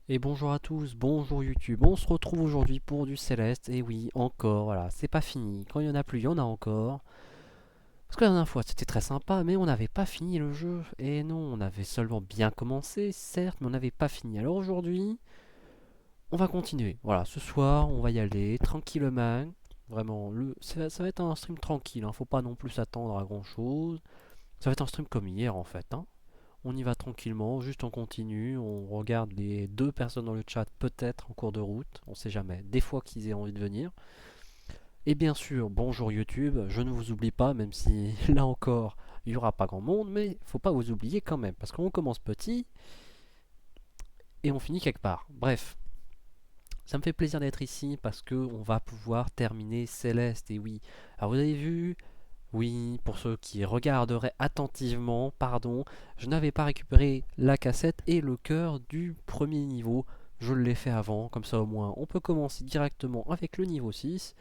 Et bonjour à tous, bonjour YouTube. On se retrouve aujourd'hui pour du Céleste. Et oui, encore, voilà, c'est pas fini. Quand il y en a plus, il y en a encore. Parce que la dernière fois, c'était très sympa, mais on n'avait pas fini le jeu. Et non, on avait seulement bien commencé, certes, mais on n'avait pas fini. Alors aujourd'hui, on va continuer. Voilà, ce soir, on va y aller tranquillement. Vraiment, ça va être un stream tranquille, hein. Faut pas non plus s'attendre à grand chose. Ça va être un stream comme hier en fait, hein. On y va tranquillement, juste on continue, on regarde les deux personnes dans le chat peut-être en cours de route, on sait jamais, des fois qu'ils aient envie de venir. Et bien sûr, bonjour YouTube, je ne vous oublie pas, même si là encore, il n'y aura pas grand monde, mais faut pas vous oublier quand même, parce qu'on commence petit et on finit quelque part. Bref, ça me fait plaisir d'être ici parce que on va pouvoir terminer Céleste, et oui. Alors vous avez vu, oui, pour ceux qui regarderaient attentivement, pardon, je n'avais pas récupéré la cassette et le cœur du premier niveau. Je l'ai fait avant, comme ça au moins on peut commencer directement avec le niveau 6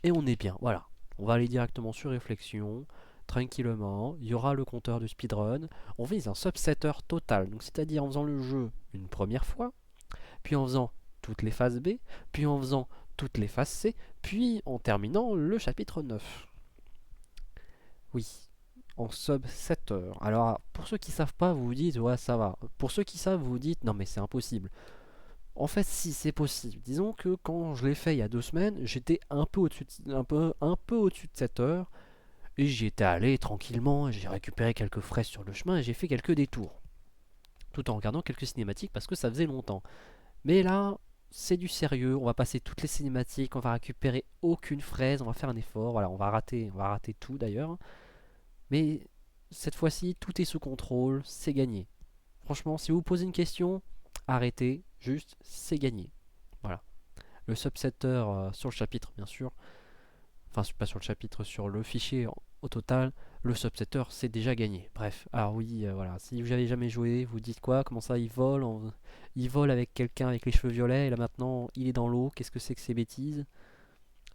et on est bien. Voilà, on va aller directement sur réflexion, tranquillement. Il y aura le compteur de speedrun. On vise un subsetter total, donc c'est-à-dire en faisant le jeu une première fois, puis en faisant toutes les phases B, puis en faisant toutes les phases C, puis en terminant le chapitre 9. Oui, en sub 7 heures. Alors, pour ceux qui savent pas, vous vous dites, ouais, ça va. Pour ceux qui savent, vous vous dites, non, mais c'est impossible. En fait, si, c'est possible. Disons que quand je l'ai fait il y a 2 semaines, j'étais un peu au-dessus un peu au-dessus de 7 heures. Et j'y étais allé tranquillement, j'ai récupéré quelques fraises sur le chemin et j'ai fait quelques détours. Tout en regardant quelques cinématiques parce que ça faisait longtemps. Mais là, c'est du sérieux, on va passer toutes les cinématiques, on va récupérer aucune fraise, on va faire un effort, voilà, on va rater tout d'ailleurs. Mais cette fois-ci, tout est sous contrôle, c'est gagné. Franchement, si vous vous posez une question, arrêtez, juste, c'est gagné. Voilà. Le subsetter sur le chapitre, bien sûr. Enfin, pas sur le chapitre, sur le fichier au total. Le subsetter, c'est déjà gagné. Bref, alors oui, voilà. Si vous n'avez jamais joué, vous dites quoi? Comment ça, il vole il vole avec quelqu'un avec les cheveux violets et là maintenant, il est dans l'eau. Qu'est-ce que c'est que ces bêtises?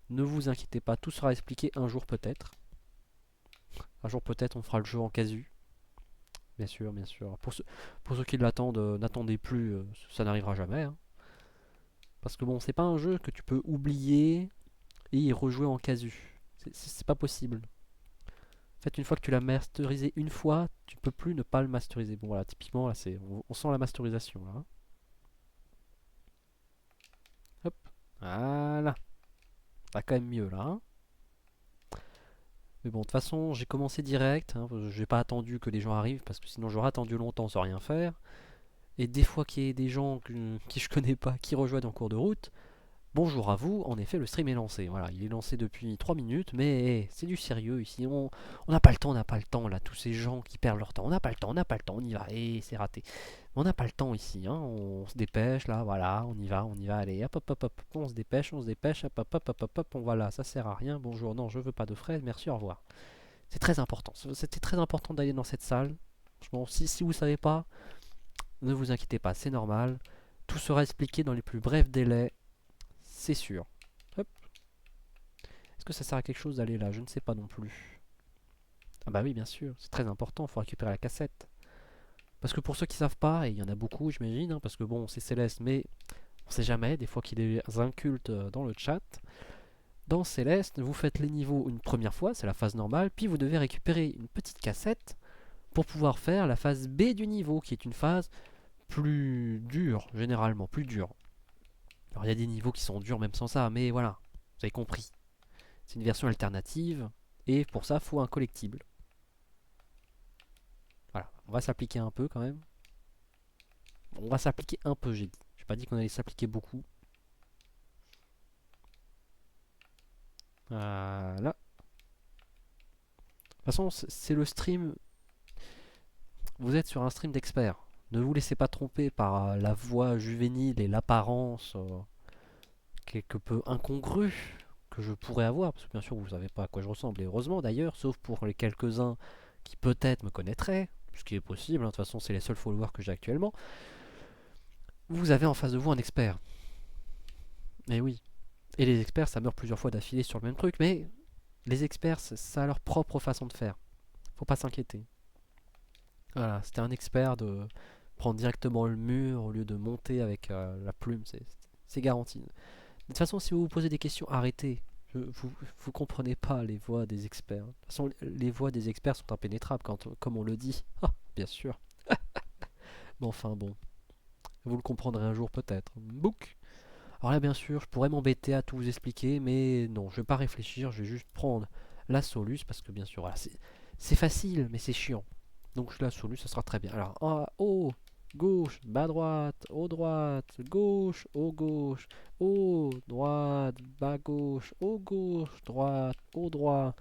Ne vous inquiétez pas, tout sera expliqué un jour peut-être. Un jour peut-être, on fera le jeu en casu. Bien sûr, bien sûr. Pour ceux qui l'attendent, n'attendez plus, ça n'arrivera jamais, hein. Parce que bon, c'est pas un jeu que tu peux oublier et y rejouer en casu. C'est pas possible. En fait, une fois que tu l'as masterisé une fois, tu peux plus ne pas le masteriser. Bon voilà, typiquement là, on sent la masterisation là, hein. Hop, voilà. Ça va quand même mieux là, hein. Mais bon, de toute façon, j'ai commencé direct, hein, j'ai pas attendu que les gens arrivent parce que sinon j'aurais attendu longtemps sans rien faire. Et des fois qu'il y ait des gens qui je connais pas qui rejoignent en cours de route, bonjour à vous, en effet le stream est lancé. Voilà, il est lancé depuis 3 minutes, mais c'est du sérieux ici. On n'a pas le temps, on n'a pas le temps là, tous ces gens qui perdent leur temps. On n'a pas le temps, on n'a pas le temps, on y va, et c'est raté. On n'a pas le temps ici, hein. On se dépêche là, voilà, on y va, allez, hop hop hop hop, on se dépêche, hop hop hop hop hop, hop, on va là, ça sert à rien, bonjour, non, je veux pas de frais, merci, au revoir. C'est très important, c'était très important d'aller dans cette salle. Franchement, si vous savez pas, ne vous inquiétez pas, c'est normal. Tout sera expliqué dans les plus brefs délais, c'est sûr. Hop. Est-ce que ça sert à quelque chose d'aller là? Je ne sais pas non plus. Ah bah oui, bien sûr, c'est très important, il faut récupérer la cassette. Parce que pour ceux qui savent pas, et il y en a beaucoup j'imagine, hein, parce que bon, c'est Céleste, mais on sait jamais, des fois qu'il y a des incultes dans le chat. Dans Céleste, vous faites les niveaux une première fois, c'est la phase normale, puis vous devez récupérer une petite cassette pour pouvoir faire la phase B du niveau, qui est une phase plus dure, généralement, plus dure. Alors il y a des niveaux qui sont durs même sans ça, mais voilà, vous avez compris. C'est une version alternative, et pour ça, il faut un collectible. Voilà, on va s'appliquer un peu quand même. On va s'appliquer un peu, j'ai dit. J'ai pas dit qu'on allait s'appliquer beaucoup. Voilà. De toute façon, c'est le stream. Vous êtes sur un stream d'experts. Ne vous laissez pas tromper par la voix juvénile et l'apparence quelque peu incongrue que je pourrais avoir. Parce que bien sûr, vous savez pas à quoi je ressemble. Et heureusement d'ailleurs, sauf pour les quelques-uns qui peut-être me connaîtraient. Ce qui est possible, hein. De toute façon, c'est les seuls followers que j'ai actuellement. Vous avez en face de vous un expert. Et oui. Et les experts, ça meurt plusieurs fois d'affilée sur le même truc, mais les experts, ça a leur propre façon de faire. Faut pas s'inquiéter. Voilà, c'était un expert Prendre directement le mur au lieu de monter avec la plume, c'est garanti. De toute façon, si vous vous posez des questions, arrêtez. Vous comprenez pas les voix des experts. De toute façon, les voix des experts sont impénétrables, comme on le dit. Ah, bien sûr. Mais enfin bon, vous le comprendrez un jour peut-être. Book. Alors là, bien sûr, je pourrais m'embêter à tout vous expliquer, mais non, je vais pas réfléchir, je vais juste prendre la soluce, parce que bien sûr, voilà, c'est facile, mais c'est chiant. Donc la soluce, ça sera très bien. Alors, haut, gauche, bas droite, haut droite, gauche, haut gauche, haut, droite, bas gauche, haut gauche, droite, haut droit.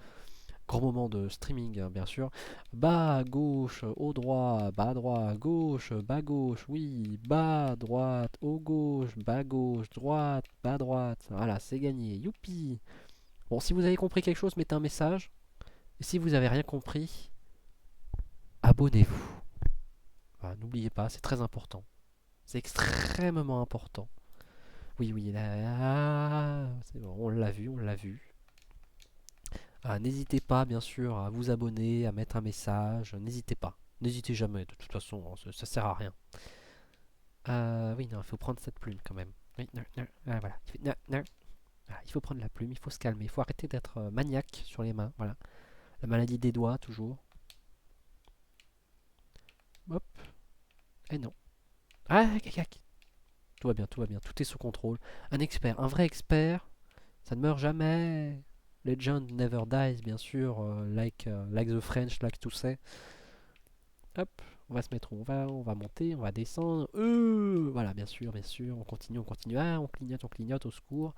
Grand moment de streaming, hein, bien sûr. Bas, gauche, haut droit, bas droit, gauche, bas gauche, oui, bas, droite, haut gauche, bas gauche, droite, bas droite. Voilà, c'est gagné, youpi. Bon, si vous avez compris quelque chose, mettez un message. Et si vous avez rien compris, abonnez-vous. Voilà, n'oubliez pas, c'est très important. C'est extrêmement important. Oui, oui, là, c'est bon, on l'a vu, on l'a vu. N'hésitez pas, bien sûr, à vous abonner, à mettre un message. N'hésitez pas. N'hésitez jamais, de toute façon, hein, ça sert à rien. Oui, non, il faut prendre cette plume quand même. Oui, non, non, voilà. Non, non. Voilà, il faut prendre la plume, il faut se calmer. Il faut arrêter d'être maniaque sur les mains. Voilà. La maladie des doigts, toujours. Hop. Et non. Ah, cac. Tout va bien, tout va bien. Tout est sous contrôle. Un expert, un vrai expert, ça ne meurt jamais. Legend never dies, bien sûr. Like the French, like to say. Hop, on va se mettre où on va monter, on va descendre. Voilà, bien sûr, on continue, on continue. Ah, on clignote, au secours.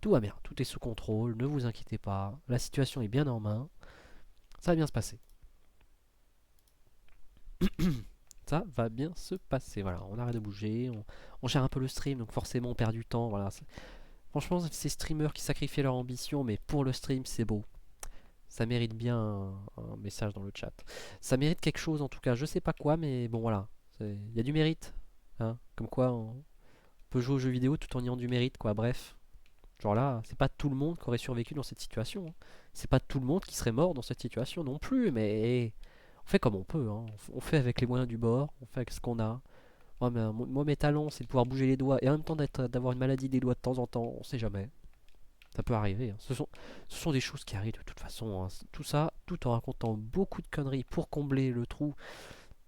Tout va bien, tout est sous contrôle, ne vous inquiétez pas. La situation est bien en main. Ça va bien se passer. Ça va bien se passer. Voilà, on arrête de bouger, on gère un peu le stream, donc forcément on perd du temps. Voilà. Franchement, ces streamers qui sacrifient leur ambition, mais pour le stream, c'est beau. Ça mérite bien un message dans le chat. Ça mérite quelque chose en tout cas, je sais pas quoi, mais bon voilà. Il y a du mérite. Hein. Comme quoi on peut jouer aux jeux vidéo tout en ayant du mérite, quoi. Bref. Genre là, c'est pas tout le monde qui aurait survécu dans cette situation. Hein. C'est pas tout le monde qui serait mort dans cette situation non plus, mais on fait comme on peut. Hein. On fait avec les moyens du bord, on fait avec ce qu'on a. Moi, mes talents, c'est de pouvoir bouger les doigts et en même temps d'avoir une maladie des doigts de temps en temps, on sait jamais. Ça peut arriver. Hein. Ce sont des choses qui arrivent de toute façon. Hein. Tout ça, tout en racontant beaucoup de conneries pour combler le trou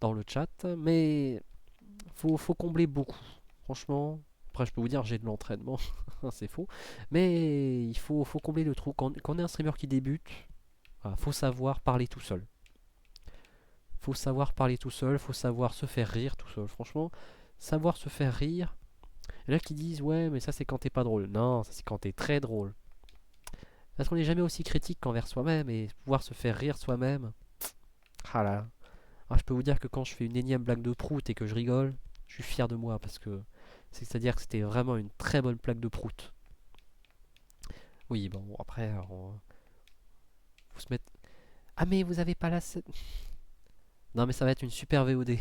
dans le chat. Mais faut combler beaucoup. Franchement, après je peux vous dire j'ai de l'entraînement, c'est faux. Mais faut combler le trou. Quand on est un streamer qui débute, voilà, faut savoir parler tout seul. Faut savoir parler tout seul, faut savoir se faire rire tout seul. Franchement, savoir se faire rire. Il y en a qui disent ouais mais ça c'est quand t'es pas drôle. Non, ça c'est quand t'es très drôle. Parce qu'on n'est jamais aussi critique qu'envers soi-même et pouvoir se faire rire soi-même. Ah là. Alors, je peux vous dire que quand je fais une énième blague de prout et que je rigole, je suis fier de moi parce que c'est-à-dire que c'était vraiment une très bonne blague de prout. Oui, bon, après, faut se mettre. Ah, mais vous avez pas la. Non, mais ça va être une super VOD.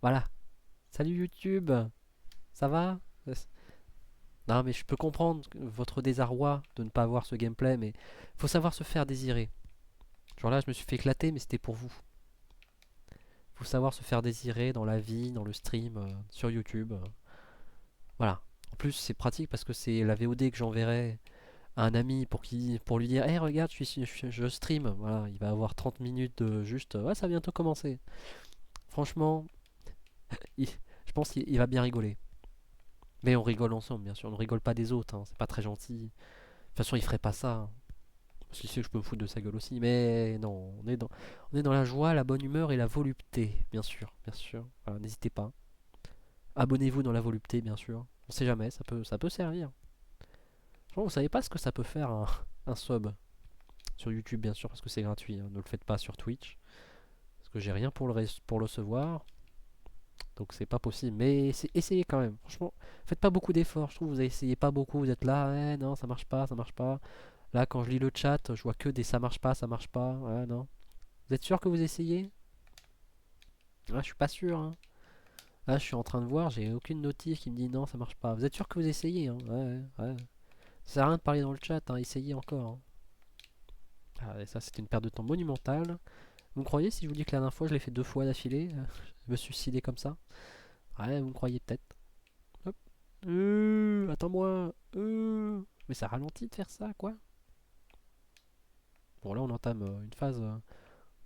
Voilà. Salut YouTube. Ça va? Non, mais je peux comprendre votre désarroi de ne pas avoir ce gameplay, mais faut savoir se faire désirer. Genre là, je me suis fait éclater, mais c'était pour vous. Faut savoir se faire désirer dans la vie, dans le stream, sur YouTube. Voilà. En plus, c'est pratique parce que c'est la VOD que j'enverrai à un ami pour lui dire hey, regarde, je stream. Voilà, il va avoir 30 minutes de juste ouais, ça va bientôt commencer. Franchement, je pense qu'il va bien rigoler. Mais on rigole ensemble, bien sûr. On ne rigole pas des autres, hein, c'est pas très gentil. De toute façon, il ferait pas ça. Hein. Si c'est, je peux me foutre de sa gueule aussi. Mais non, on est dans la joie, la bonne humeur et la volupté, bien sûr, bien sûr. Voilà, n'hésitez pas. Abonnez-vous dans la volupté, bien sûr. On sait jamais, ça peut servir. Franchement, vous savez pas ce que ça peut faire un sub sur YouTube, bien sûr, parce que c'est gratuit. Hein. Ne le faites pas sur Twitch, parce que j'ai rien pour le recevoir. Donc c'est pas possible. Mais essayez quand même. Franchement, faites pas beaucoup d'efforts. Je trouve que vous essayez pas beaucoup. Vous êtes là, ouais, non, ça marche pas, ça marche pas. Là, quand je lis le chat, je vois que des ça marche pas, ça marche pas. Ouais, non. Vous êtes sûr que vous essayez? Ah, je suis pas sûr. Hein. Là, je suis en train de voir, j'ai aucune notif qui me dit non, ça marche pas. Vous êtes sûr que vous essayez? Hein? Ouais, ouais. Ça sert à rien de parler dans le chat, hein. Essayez encore. Hein. Ah, et ça, c'était une perte de temps monumentale. Vous me croyez si je vous dis que la dernière fois je l'ai fait 2 fois d'affilée, je me suis suicidé comme ça? Ouais, vous me croyez peut-être. Hop. Attends-moi. Mais ça ralentit de faire ça, quoi. Bon, là on entame une phase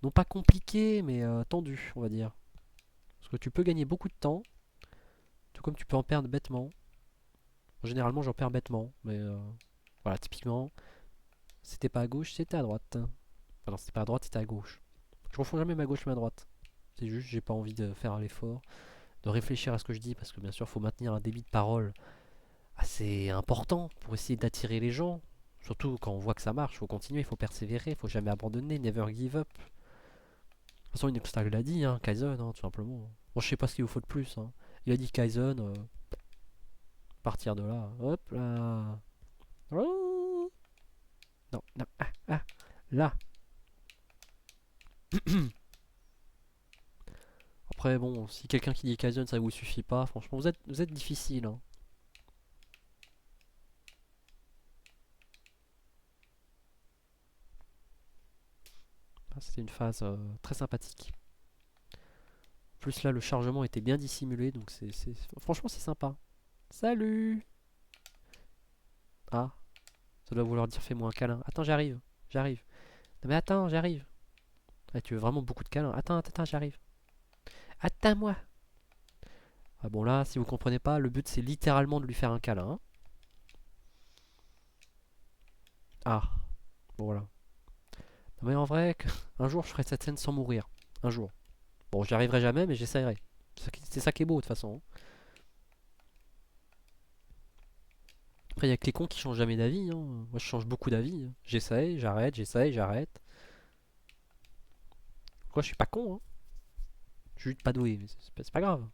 non pas compliquée, mais tendue, on va dire. Parce que tu peux gagner beaucoup de temps, tout comme tu peux en perdre bêtement. Généralement j'en perds bêtement, mais voilà, typiquement, c'était pas à gauche, c'était à droite. Enfin non, c'était pas à droite, c'était à gauche. Je confonds jamais ma gauche et ma droite. C'est juste, j'ai pas envie de faire l'effort, de réfléchir à ce que je dis, parce que bien sûr, faut maintenir un débit de parole assez important pour essayer d'attirer les gens. Surtout quand on voit que ça marche, faut continuer, faut persévérer, faut jamais abandonner, never give up. De toute façon, Inoxtag l'a dit, hein, Kaizen, hein, tout simplement. Bon, je sais pas ce qu'il vous faut de plus. Hein. Il a dit Kaizen, partir de là, hop là. Oh non, non, là. Après, bon, si quelqu'un qui dit Kaizen, ça vous suffit pas, franchement, vous êtes difficile. Hein. Ah, c'était une phase très sympathique. Plus là, le chargement était bien dissimulé, donc franchement, c'est sympa. Salut. Ah, ça doit vouloir dire fais-moi un câlin. Attends, j'arrive, j'arrive. Non mais attends, j'arrive. Ah, tu veux vraiment beaucoup de câlins. Attends, j'arrive. Attends-moi. Ah bon là, si vous comprenez pas, le but c'est littéralement de lui faire un câlin. Hein. Ah, bon voilà. Non mais en vrai, un jour je ferai cette scène sans mourir. Un jour. Bon, j'y arriverai jamais, mais j'essayerai. C'est ça qui est beau de toute façon. Hein. Après, il y a que les cons qui changent jamais d'avis. Hein. Moi, je change beaucoup d'avis. Hein. J'essaye, j'arrête. Quoi, je suis pas con. Hein. Je suis juste pas doué, mais c'est pas grave.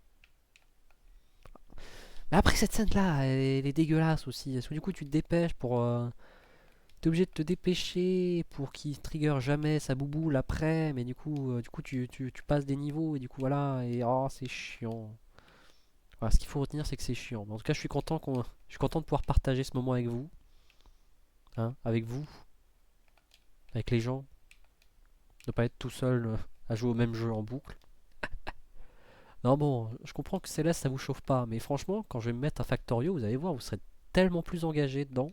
Mais après, cette scène-là, elle est dégueulasse aussi. Parce que du coup, tu te dépêches pour. T'es obligé de te dépêcher pour qu'il trigger jamais sa bouboule après. Mais du coup tu passes des niveaux et du coup, voilà. Et oh, c'est chiant. Voilà, ce qu'il faut retenir, c'est que c'est chiant. Mais en tout cas, je suis content de pouvoir partager ce moment avec vous. Hein, avec vous, avec les gens. De pas être tout seul à jouer au même jeu en boucle. Non, bon, je comprends que Céleste, ça vous chauffe pas. Mais franchement, quand je vais me mettre à Factorio, vous allez voir, vous serez tellement plus engagé dedans.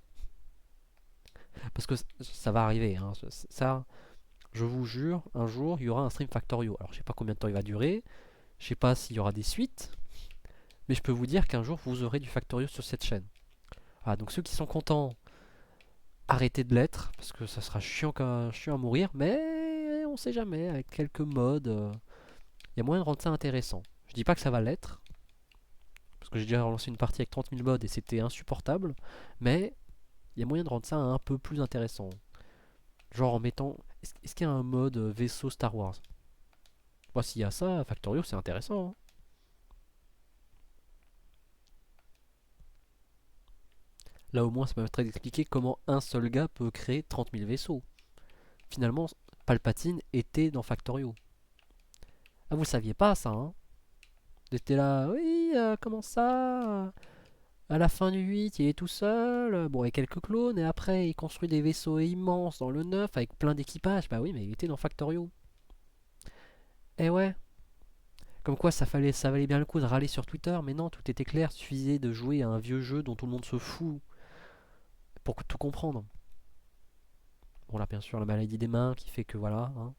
Parce que ça va arriver. Hein, ça, je vous jure, un jour, il y aura un stream Factorio. Alors, je sais pas combien de temps il va durer. Je sais pas s'il y aura des suites. Mais je peux vous dire qu'un jour, vous aurez du Factorio sur cette chaîne. Ah, donc ceux qui sont contents, arrêtez de l'être. Parce que ça sera chiant à mourir. Mais on sait jamais. Avec quelques modes, il y a moyen de rendre ça intéressant. Je dis pas que ça va l'être. Parce que j'ai déjà relancé une partie avec 30 000 modes et c'était insupportable. Mais il y a moyen de rendre ça un peu plus intéressant. Genre en mettant. Est-ce qu'il y a un mode vaisseau Star Wars? Moi, s'il y a ça, Factorio, c'est intéressant. Hein. Là, au moins, ça permettrait d'expliquer comment un seul gars peut créer 30 000 vaisseaux. Finalement, Palpatine était dans Factorio. Ah, vous le saviez pas, ça, hein? Vous étiez là, oui, comment ça? À la fin du 8, il est tout seul. Bon, il y a quelques clones, et après, il construit des vaisseaux immenses dans le 9 avec plein d'équipages. Bah oui, mais il était dans Factorio. Eh ouais. Comme quoi, ça valait bien le coup de râler sur Twitter, mais non, tout était clair, suffisait de jouer à un vieux jeu dont tout le monde se fout pour tout comprendre. Bon, là, bien sûr, la maladie des mains qui fait que voilà. Hein.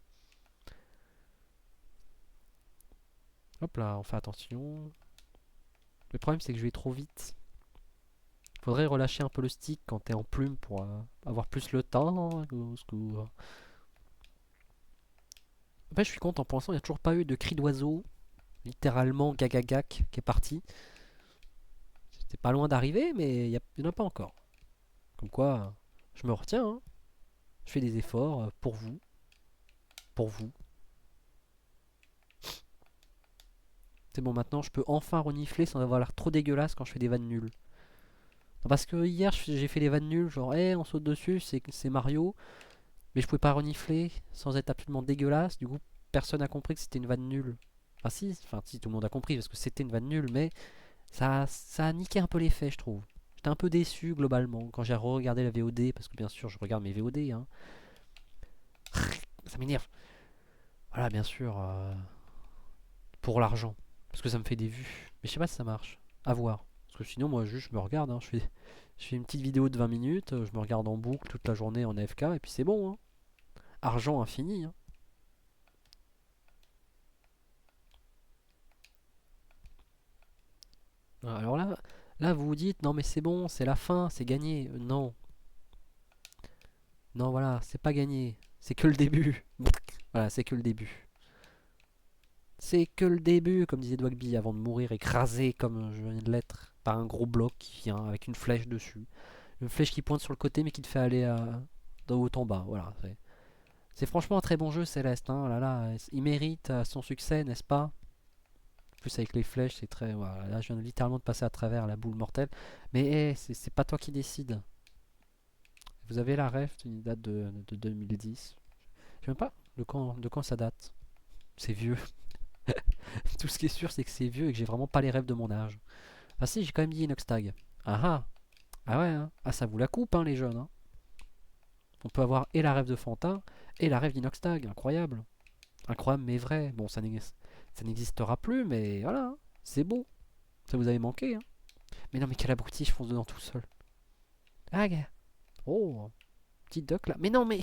Hop là, on fait attention. Le problème, c'est que je vais trop vite. Faudrait relâcher un peu le stick quand t'es en plume pour avoir plus le temps. Au secours. Après, je suis content. Pour l'instant, il n'y a toujours pas eu de cri d'oiseau. Littéralement, gagagak qui est parti. C'était pas loin d'arriver, mais il n'y en a pas encore. Comme quoi, je me retiens. Hein. Je fais des efforts pour vous. Pour vous. C'est bon, maintenant, je peux enfin renifler sans avoir l'air trop dégueulasse quand je fais des vannes nulles. Non, parce que hier, j'ai fait des vannes nulles, genre, hey, on saute dessus, c'est Mario. Mais je pouvais pas renifler sans être absolument dégueulasse. Du coup, personne n'a compris que c'était une vanne nulle. Enfin si, tout le monde a compris parce que c'était une vanne nulle, mais ça a niqué un peu l'effet, je trouve. J'étais un peu déçu globalement quand j'ai regardé la VOD, parce que bien sûr, je regarde mes VOD. Hein. Ça m'énerve. Voilà, bien sûr, pour l'argent. Parce que ça me fait des vues. Mais je sais pas si ça marche. À voir. Parce que sinon, moi, juste, je me regarde. Hein. Je fais une petite vidéo de 20 minutes. Je me regarde en boucle toute la journée en AFK. Et puis c'est bon. Hein. Argent infini. Hein. Alors là, vous vous dites, non mais c'est bon, c'est la fin, c'est gagné. Non, non, voilà, c'est pas gagné. C'est que le début. Voilà, c'est que le début. C'est que le début, comme disait Dwagby avant de mourir, écrasé comme je viens de l'être par un gros bloc qui vient avec une flèche dessus. Une flèche qui pointe sur le côté mais qui te fait aller d'en haut en bas. Voilà, c'est franchement un très bon jeu, Céleste. Hein. Oh là, là, il mérite son succès, n'est-ce pas? En plus avec les flèches, c'est très. Voilà, là, je viens littéralement de passer à travers la boule mortelle. Mais c'est pas toi qui décide. Vous avez la ref, une date de 2010. Je sais même pas de quand ça date. C'est vieux. Tout ce qui est sûr, c'est que c'est vieux et que j'ai vraiment pas les rêves de mon âge. Ah si, j'ai quand même dit Inoxtag. Ah ah. Ah ouais, hein. Ah ça vous la coupe, hein, les jeunes. Hein. On peut avoir et la rêve de Fantin et la rêve d'Inoxtag. Incroyable. Incroyable mais vrai. Bon, ça n'existera plus, mais voilà. Hein. C'est beau. Ça vous avait manqué. Hein. Mais non, mais quel abruti, je fonce dedans tout seul. Ah, gars. Oh, petit duck là. Mais non, mais.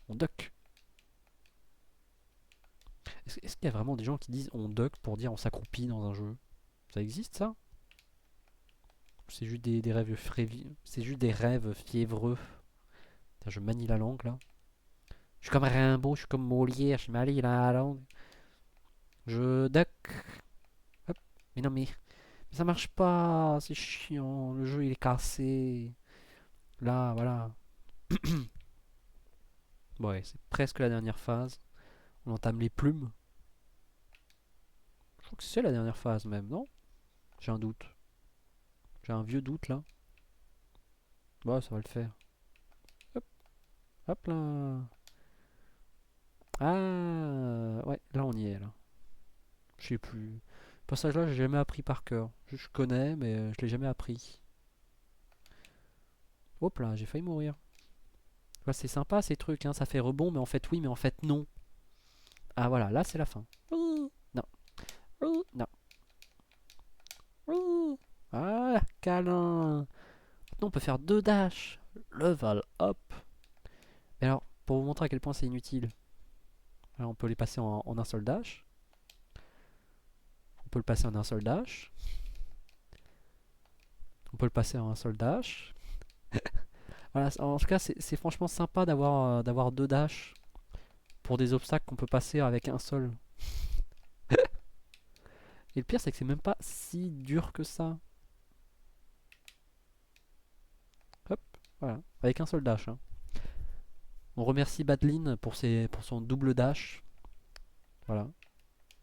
On duck. Est-ce qu'il y a vraiment des gens qui disent on duck pour dire on s'accroupit dans un jeu? Ça existe ça? C'est juste des rêves c'est juste des rêves fiévreux. Putain, je manie la langue là. Je suis comme Rimbaud, je suis comme Molière, je manie la langue. Je duck. Hop. Mais non mais ça marche pas, c'est chiant, le jeu il est cassé. Là, voilà. Bon, ouais, c'est presque la dernière phase. On entame les plumes. Je crois que c'est la dernière phase même, non? J'ai un doute. J'ai un vieux doute là. Bon, ça va le faire. Hop, hop là. Ah, ouais, là on y est là. Je sais plus. Ce passage-là, j'ai jamais appris par cœur. Je connais, mais je l'ai jamais appris. Hop là, j'ai failli mourir. Ouais, c'est sympa ces trucs, hein, ça fait rebond, mais en fait oui, mais en fait non. Ah voilà, là c'est la fin. Non, non. Ah, câlin. Maintenant on peut faire deux dash. Level up. Et alors, pour vous montrer à quel point c'est inutile, alors on peut les passer en un seul dash. On peut le passer en un seul dash. On peut le passer en un seul dash. Voilà, en tout cas, c'est franchement sympa d'avoir deux dash pour des obstacles qu'on peut passer avec un seul. Et le pire, c'est que c'est même pas si dur que ça. Hop, voilà, avec un seul dash. Hein. On remercie Badlin pour son double dash. Voilà.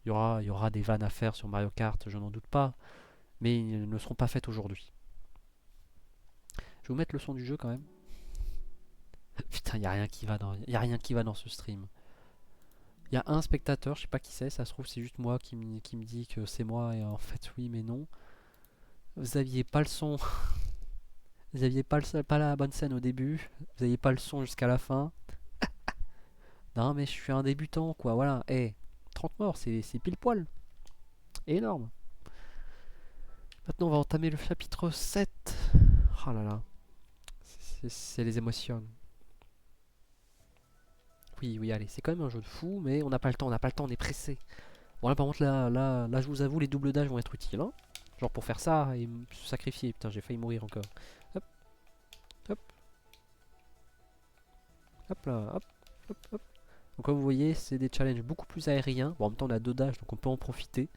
Il y aura des vannes à faire sur Mario Kart, je n'en doute pas. Mais ils ne seront pas faites aujourd'hui. Je vais vous mettre le son du jeu quand même. Putain, il n'y a rien qui va y a rien qui va dans ce stream. Il y a un spectateur, je sais pas qui c'est, ça se trouve c'est juste moi qui me dit que c'est moi et en fait oui mais non. Vous aviez pas le son, vous aviez pas la bonne scène au début, vous aviez pas le son jusqu'à la fin. Non mais je suis un débutant quoi, voilà. Eh, 30 morts, c'est pile poil. Énorme. Maintenant on va entamer le chapitre 7. Oh là là, c'est les émotions. Oui, oui, allez, c'est quand même un jeu de fou, mais on n'a pas le temps, on est pressé. Bon là par contre là je vous avoue les doubles dash vont être utiles hein. Genre pour faire ça et se sacrifier. Putain j'ai failli mourir encore. Hop, hop, hop là, hop, hop, hop. Donc comme vous voyez c'est des challenges beaucoup plus aériens. Bon en même temps on a deux dash donc on peut en profiter.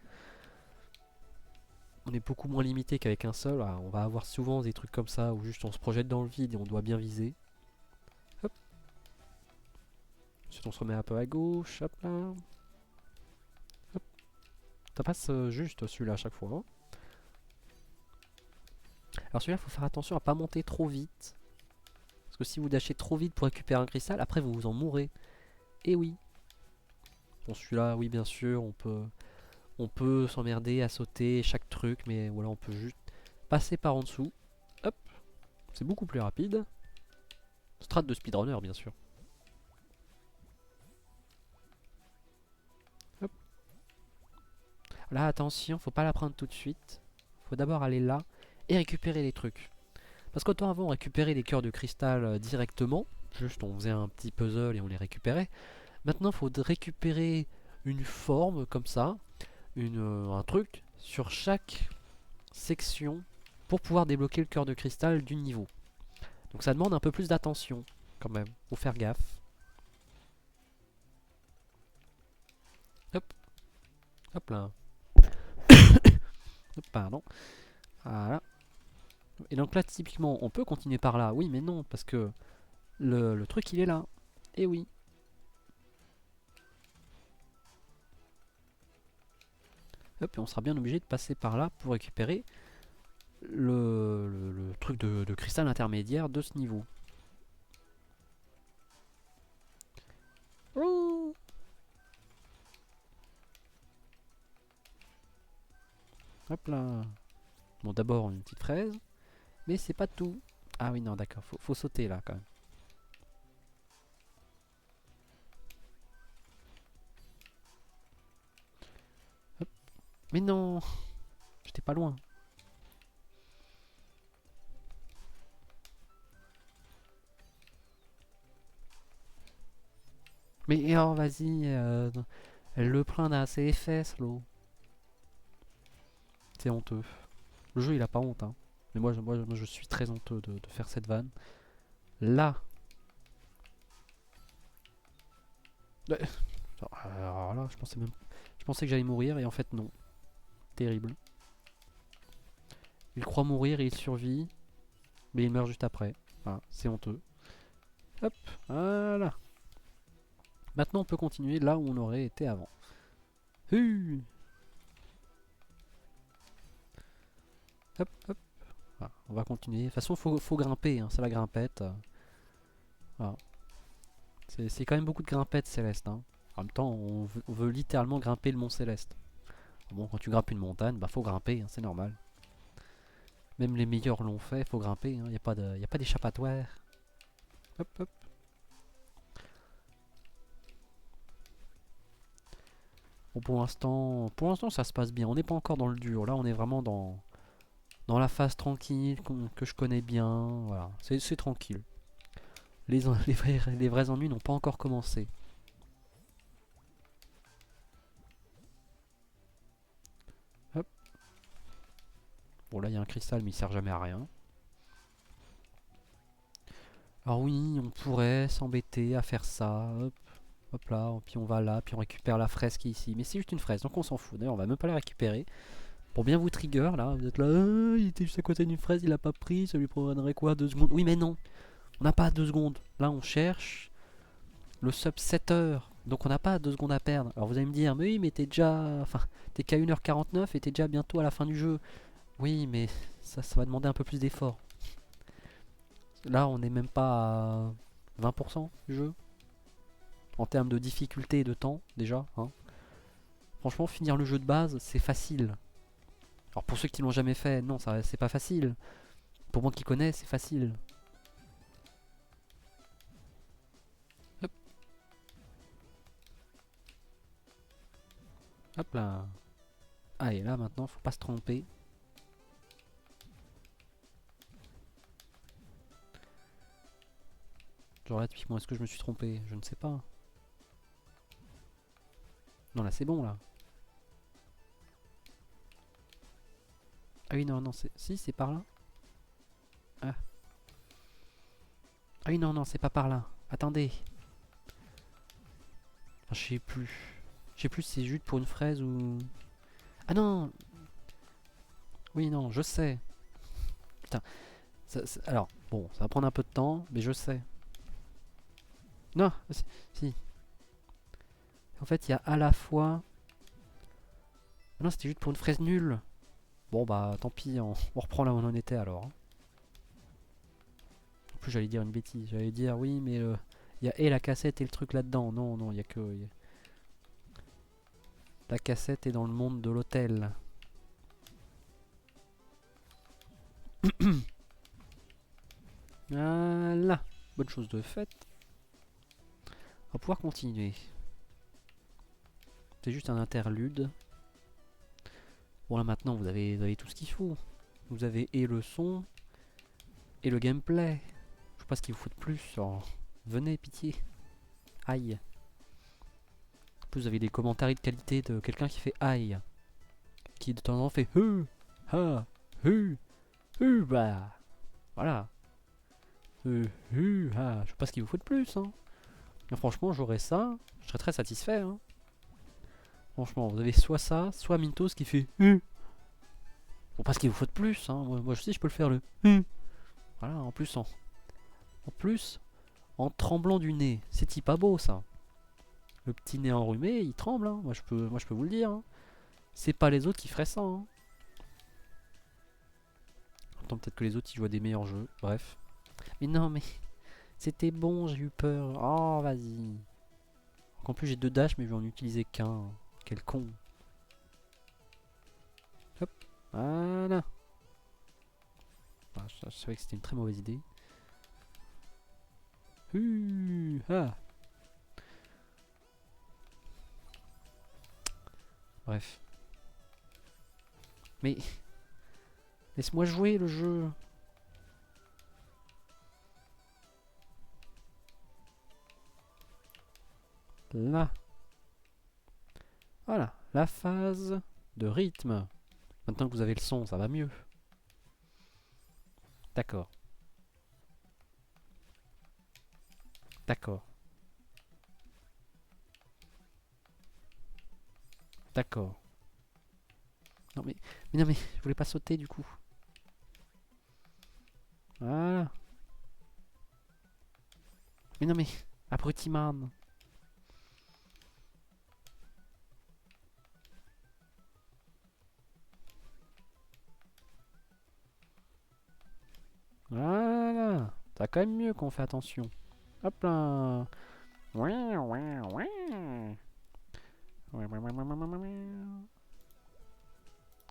On est beaucoup moins limité qu'avec un seul. Alors, on va avoir souvent des trucs comme ça où juste on se projette dans le vide et on doit bien viser. Hop. Ensuite on se remet un peu à gauche. Hop là. Hop. Ça passe juste celui-là à chaque fois. Hein. Alors celui-là faut faire attention à pas monter trop vite. Parce que si vous dashez trop vite pour récupérer un cristal, après vous vous en mourrez. Et oui. Bon celui-là, oui bien sûr, on peut s'emmerder à sauter chaque truc, mais voilà, on peut juste passer par en dessous. Hop, c'est beaucoup plus rapide. Strat de speedrunner bien sûr. Là, attention, faut pas la prendre tout de suite. Faut d'abord aller là et récupérer les trucs. Parce qu'autant avant, on récupérait les cœurs de cristal directement. Juste, on faisait un petit puzzle et on les récupérait. Maintenant, il faut récupérer une forme comme ça, un truc sur chaque section pour pouvoir débloquer le cœur de cristal du niveau. Donc ça demande un peu plus d'attention quand même. Faut faire gaffe. Hop, hop là. Hop, pardon. Voilà. Et donc là, typiquement, on peut continuer par là. Oui, mais non, parce que le truc, il est là. Et oui. Hop, et on sera bien obligé de passer par là pour récupérer le truc de cristal intermédiaire de ce niveau. Ouh. Hop là. Bon, d'abord une petite fraise. Mais c'est pas tout. Ah oui, non, d'accord. Faut sauter là quand même. Hop. Mais non. J'étais pas loin. Mais oh, vas-y. Elle le plaint à ses fesses, l'eau. C'est honteux. Le jeu, il a pas honte, hein. Mais moi, je suis très honteux de faire cette vanne. Là. Ouais. Alors là, je pensais que j'allais mourir et en fait non. Terrible. Il croit mourir et il survit, mais il meurt juste après. Voilà, c'est honteux. Hop, voilà. Maintenant, on peut continuer là où on aurait été avant. Hop, hop. Voilà, on va continuer. De toute façon, faut grimper, hein, c'est la grimpette. Voilà. C'est quand même beaucoup de grimpettes célestes. Hein. En même temps, on veut littéralement grimper le mont céleste. Bon, quand tu grimpes une montagne, bah faut grimper, hein, c'est normal. Même les meilleurs l'ont fait, faut grimper, il n'y a pas d'échappatoire. Hop, hop. Bon, pour l'instant, ça se passe bien. On n'est pas encore dans le dur. Là, on est vraiment dans la phase tranquille que je connais bien. Voilà, c'est tranquille. Les vrais ennuis n'ont pas encore commencé. Hop. Bon, là, il y a un cristal, mais il sert jamais à rien. Alors oui, on pourrait s'embêter à faire ça. Hop, hop là, puis on va là, puis on récupère la fraise qui est ici. Mais c'est juste une fraise, donc on s'en fout. D'ailleurs, on va même pas la récupérer. Pour bien vous trigger, là, vous êtes là, ah, il était juste à côté d'une fraise, il a pas pris, ça lui prendrait quoi, 2 secondes. Oui, mais non, on n'a pas 2 secondes. Là, on cherche le sub 7 heures, donc on n'a pas 2 secondes à perdre. Alors vous allez me dire, mais oui, mais t'es déjà, enfin, t'es qu'à 1h49 et t'es déjà bientôt à la fin du jeu. Oui, mais ça va demander un peu plus d'effort. Là, on n'est même pas à 20% du jeu. En termes de difficulté et de temps, déjà. Hein. Franchement, finir le jeu de base, c'est facile. Alors pour ceux qui l'ont jamais fait, non, c'est pas facile. Pour moi qui connais, c'est facile. Hop. Hop là. Allez, là maintenant, faut pas se tromper. Genre là, typiquement, est-ce que je me suis trompé? Je ne sais pas. Non, là, c'est bon, là. Ah oui, non, non, si, c'est par là. Ah. Ah oui, non, non, c'est pas par là. Attendez. Ah, je sais plus. Je sais plus si c'est juste pour une fraise ou... Ah non. Oui, non, je sais. Putain. Alors, bon, ça va prendre un peu de temps, mais je sais. Non, si. En fait, il y a à la fois... Ah non, c'était juste pour une fraise nulle. Bon, bah, tant pis, on reprend là où on en était alors. En plus, j'allais dire une bêtise. J'allais dire, oui, mais il y a et la cassette et le truc là-dedans. Non, non, il y a que... La cassette est dans le monde de l'hôtel. Voilà. Bonne chose de faite. On va pouvoir continuer. C'est juste un interlude. Bon là maintenant vous avez tout ce qu'il faut. Vous avez et le son et le gameplay. Je sais pas ce qu'il vous faut de plus. Alors, venez, pitié. Aïe. En plus vous avez des commentaires de qualité de quelqu'un qui fait aïe. Qui de temps en temps fait ha, bah. Voilà. Je sais pas ce qu'il vous faut de plus. Hein. Mais franchement j'aurais ça. Je serais très satisfait. Hein. Franchement vous avez soit ça, soit Mintos qui fait Bon, pas ce qu'il vous faut de plus. Hein. Moi je sais je peux le faire le Voilà, en plus, en tremblant du nez. C'est pas beau ça. Le petit nez enrhumé, il tremble. Hein. Moi, je peux vous le dire. Hein. C'est pas les autres qui feraient ça. Hein. Attends, peut-être que les autres ils jouent à des meilleurs jeux. Bref. Mais non, mais c'était bon, j'ai eu peur. Oh, vas-y. En plus, j'ai 2 dash, mais je vais en utiliser qu'un. Quel con. Hop, voilà. Ah, je savais que c'était une très mauvaise idée. Ah. Bref. Mais laisse-moi jouer le jeu. Là. Voilà, la phase de rythme. Maintenant que vous avez le son, ça va mieux. D'accord. D'accord. D'accord. Mais non mais, je voulais pas sauter du coup. Voilà. Mais non mais, abruti man. Voilà. Ça quand même mieux qu'on fait attention. Hop là. Ouais, ouais, ouais.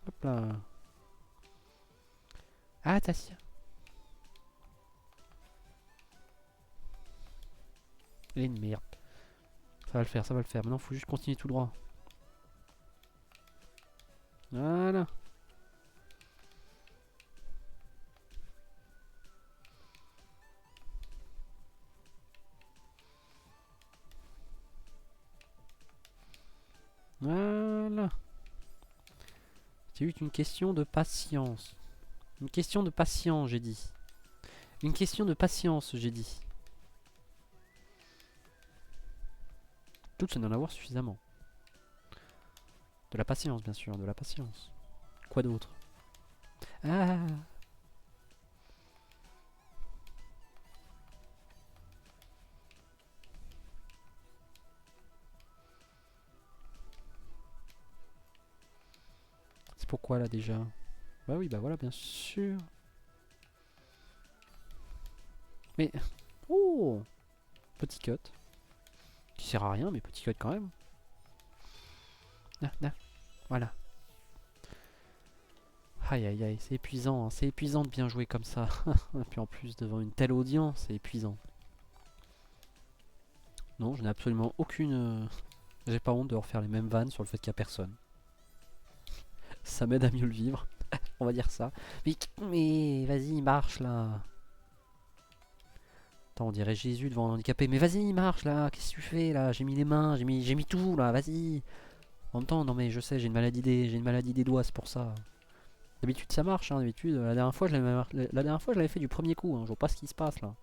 Hop là. Ah, attention. Il est une merde. Ça va le faire, ça va le faire. Maintenant, faut juste continuer tout droit. Voilà. Voilà. C'est juste une question de patience. Une question de patience, j'ai dit. Une question de patience, j'ai dit. Tout ça d'en avoir suffisamment. De la patience, bien sûr, de la patience. Quoi d'autre? Ah. C'est pourquoi là déjà? Bah oui, bah voilà, bien sûr. Mais... Oh, petit cut. Qui sert à rien, mais petit cut quand même. Voilà. Aïe aïe aïe, c'est épuisant, hein. C'est épuisant de bien jouer comme ça. Et puis en plus, devant une telle audience, c'est épuisant. Non, je n'ai absolument aucune... J'ai pas honte de refaire les mêmes vannes sur le fait qu'il n'y a personne. Ça m'aide à mieux le vivre. On va dire ça. Mais vas-y, marche là. Attends, on dirait Jésus devant un handicapé. Mais vas-y, marche là. Qu'est-ce que tu fais là? J'ai mis les mains, j'ai mis tout là. Vas-y. En même temps, non mais je sais, j'ai une maladie des doigts, c'est pour ça. D'habitude ça marche, hein, d'habitude. La dernière fois, je l'avais fait du premier coup. Hein. Je vois pas ce qui se passe là.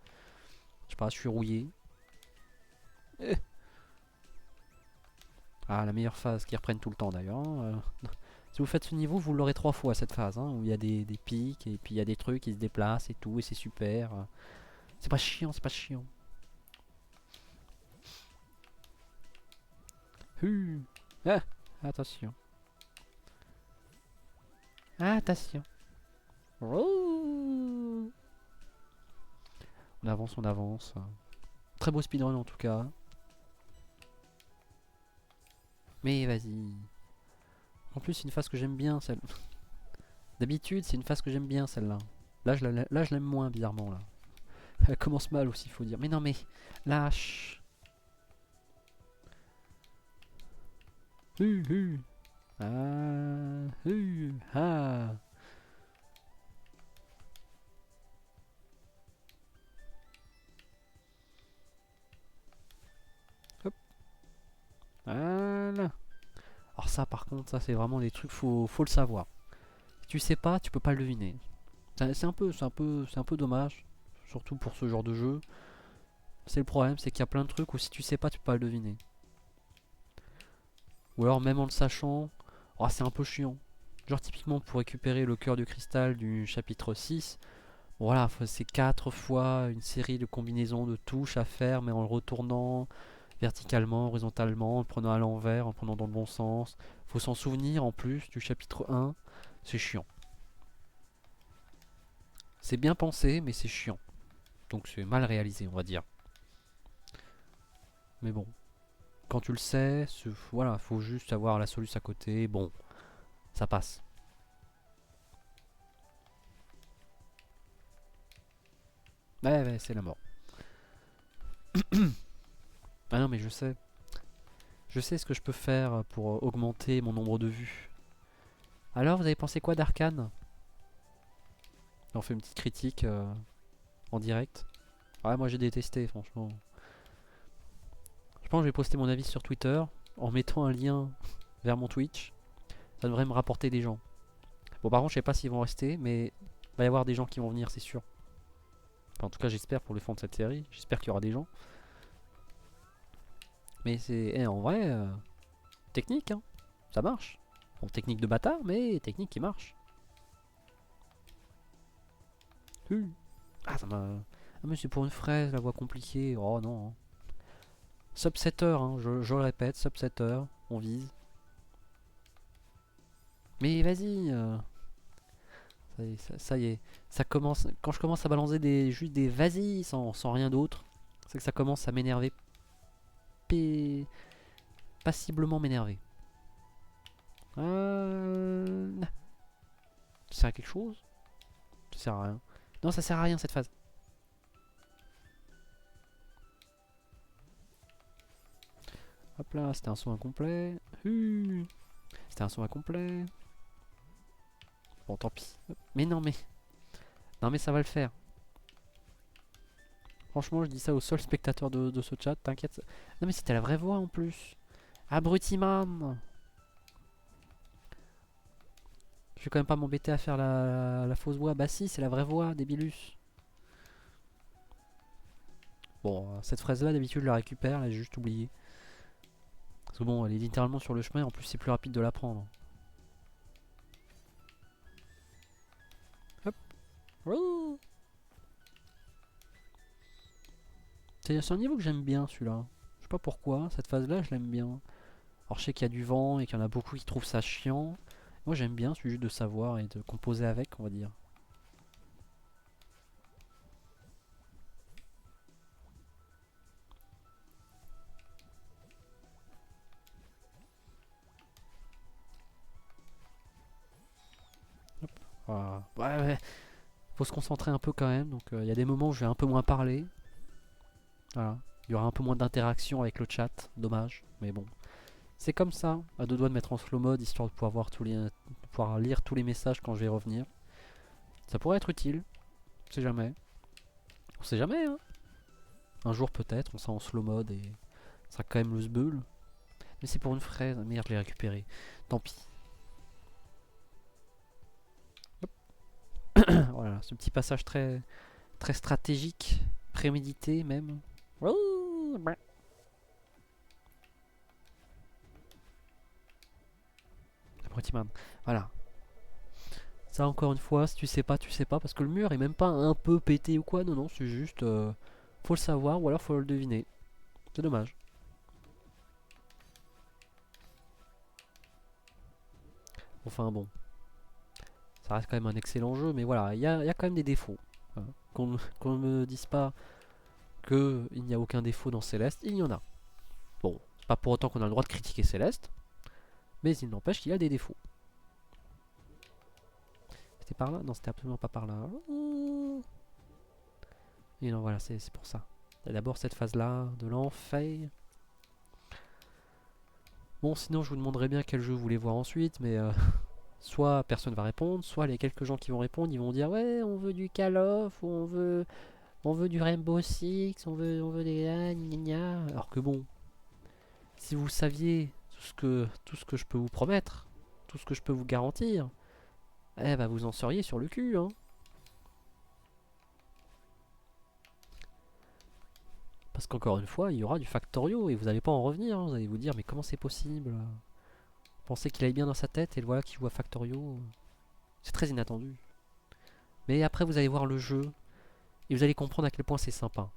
Je sais pas, je suis rouillé. Ah, la meilleure phase qui reprennent tout le temps d'ailleurs. Hein. Si vous faites ce niveau, vous l'aurez 3 fois cette phase, hein, où il y a des pics et puis il y a des trucs qui se déplacent et tout, et c'est super. C'est pas chiant, c'est pas chiant. Ah, attention. Attention. On avance, on avance. Très beau speedrun en tout cas. Mais vas-y. En plus, c'est une phase que j'aime bien, celle. D'habitude, c'est une phase que j'aime bien, celle-là. Là, je l'aime moins, bizarrement, là. Elle commence mal aussi, faut dire. Mais non, mais... Lâche. Ah, ah. Hop, voilà. Alors ça par contre, ça c'est vraiment des trucs, faut le savoir. Si tu sais pas, tu peux pas le deviner. C'est un peu dommage, surtout pour ce genre de jeu. C'est le problème, c'est qu'il y a plein de trucs où si tu sais pas, tu peux pas le deviner. Ou alors même en le sachant, oh, c'est un peu chiant. Genre typiquement pour récupérer le cœur du cristal du chapitre 6, voilà, c'est 4 fois une série de combinaisons de touches à faire, mais en le retournant verticalement, horizontalement, en le prenant à l'envers, en le prenant dans le bon sens. Faut s'en souvenir en plus du chapitre 1, c'est chiant. C'est bien pensé, mais c'est chiant. Donc c'est mal réalisé, on va dire. Mais bon, quand tu le sais, voilà, faut juste avoir la solution à côté. Bon, ça passe. Ouais, ouais, c'est la mort. Ah non, mais je sais. Je sais ce que je peux faire pour augmenter mon nombre de vues. Alors, vous avez pensé quoi d'Arcane? On fait une petite critique en direct. Ouais, moi j'ai détesté, franchement. Je pense que je vais poster mon avis sur Twitter en mettant un lien vers mon Twitch. Ça devrait me rapporter des gens. Bon, par contre, je sais pas s'ils vont rester, mais il va y avoir des gens qui vont venir, c'est sûr. Enfin, en tout cas, j'espère pour le fond de cette série. J'espère qu'il y aura des gens. Mais c'est. En vrai, technique, hein. Ça marche. Bon, technique de bâtard, mais technique qui marche. Ah, ça m'a. Ah, mais c'est pour une fraise, la voix compliquée. Oh non, hein. Subsetter, hein, je le répète, subsetter, on vise. Mais vas-y, ça y est, ça commence. Quand je commence à balancer juste des vas-y sans rien d'autre, c'est que ça commence à m'énerver, passiblement m'énerver. Ça sert à quelque chose? Ça sert à rien. Non, ça sert à rien cette phase. Hop là, c'était un son incomplet. C'était un son incomplet. Bon, tant pis. Mais non, mais. Non, mais ça va le faire. Franchement, je dis ça au seul spectateur de ce chat, t'inquiète. Non, mais c'était la vraie voix en plus. Abruti-man. Je vais quand même pas m'embêter à faire la fausse voix. Bah si, c'est la vraie voix, débilus. Bon, cette fraise là d'habitude je la récupère, là j'ai juste oublié. Parce que bon, elle est littéralement sur le chemin, en plus c'est plus rapide de la prendre. Hop. C'est un niveau que j'aime bien celui-là. Je sais pas pourquoi, cette phase là je l'aime bien. Alors je sais qu'il y a du vent et qu'il y en a beaucoup qui trouvent ça chiant. Moi j'aime bien celui juste de savoir et de composer avec, on va dire. Voilà. Ouais, ouais. Faut se concentrer un peu quand même. Donc il y a des moments où je vais un peu moins parler. Voilà. Il y aura un peu moins d'interaction avec le chat. Dommage. Mais bon. C'est comme ça. À deux doigts de mettre en slow mode histoire de pouvoir, pouvoir lire tous les messages quand je vais revenir. Ça pourrait être utile. On sait jamais. On sait jamais, hein. Un jour peut-être. On sera en slow mode et ça sera quand même le sbeul. Mais c'est pour une fraise. Merde, je l'ai récupéré. Tant pis. Voilà. Ce petit passage très, très stratégique. Prémédité même. Abruti-man. Voilà. Ça encore une fois, si tu sais pas, tu sais pas. Parce que le mur est même pas un peu pété ou quoi. Non, non, c'est juste... faut le savoir ou alors faut le deviner. C'est dommage. Enfin bon. Ça reste quand même un excellent jeu. Mais voilà, il y a quand même des défauts. Voilà. Qu'on ne me dise pas qu'il n'y a aucun défaut dans Céleste. Il y en a. Bon, c'est pas pour autant qu'on a le droit de critiquer Céleste. Mais il n'empêche qu'il y a des défauts. C'était par là? Non, c'était absolument pas par là. Et non, voilà, c'est pour ça. D'abord cette phase-là de l'enfer. Bon, sinon, je vous demanderai bien quel jeu vous voulez voir ensuite, mais soit personne va répondre, soit les quelques gens qui vont répondre, ils vont dire ouais, on veut du Call of, ou on veut du Rainbow Six, on veut des gna gna. Alors que bon, si vous saviez tout ce que je peux vous promettre, tout ce que je peux vous garantir, eh bah vous en seriez sur le cul, hein. Parce qu'encore une fois, il y aura du Factorio et vous n'allez pas en revenir, hein. Vous allez vous dire mais comment c'est possible? Pensez qu'il aille bien dans sa tête et voilà qu'il joue à Factorio. C'est très inattendu. Mais après vous allez voir le jeu et vous allez comprendre à quel point c'est sympa.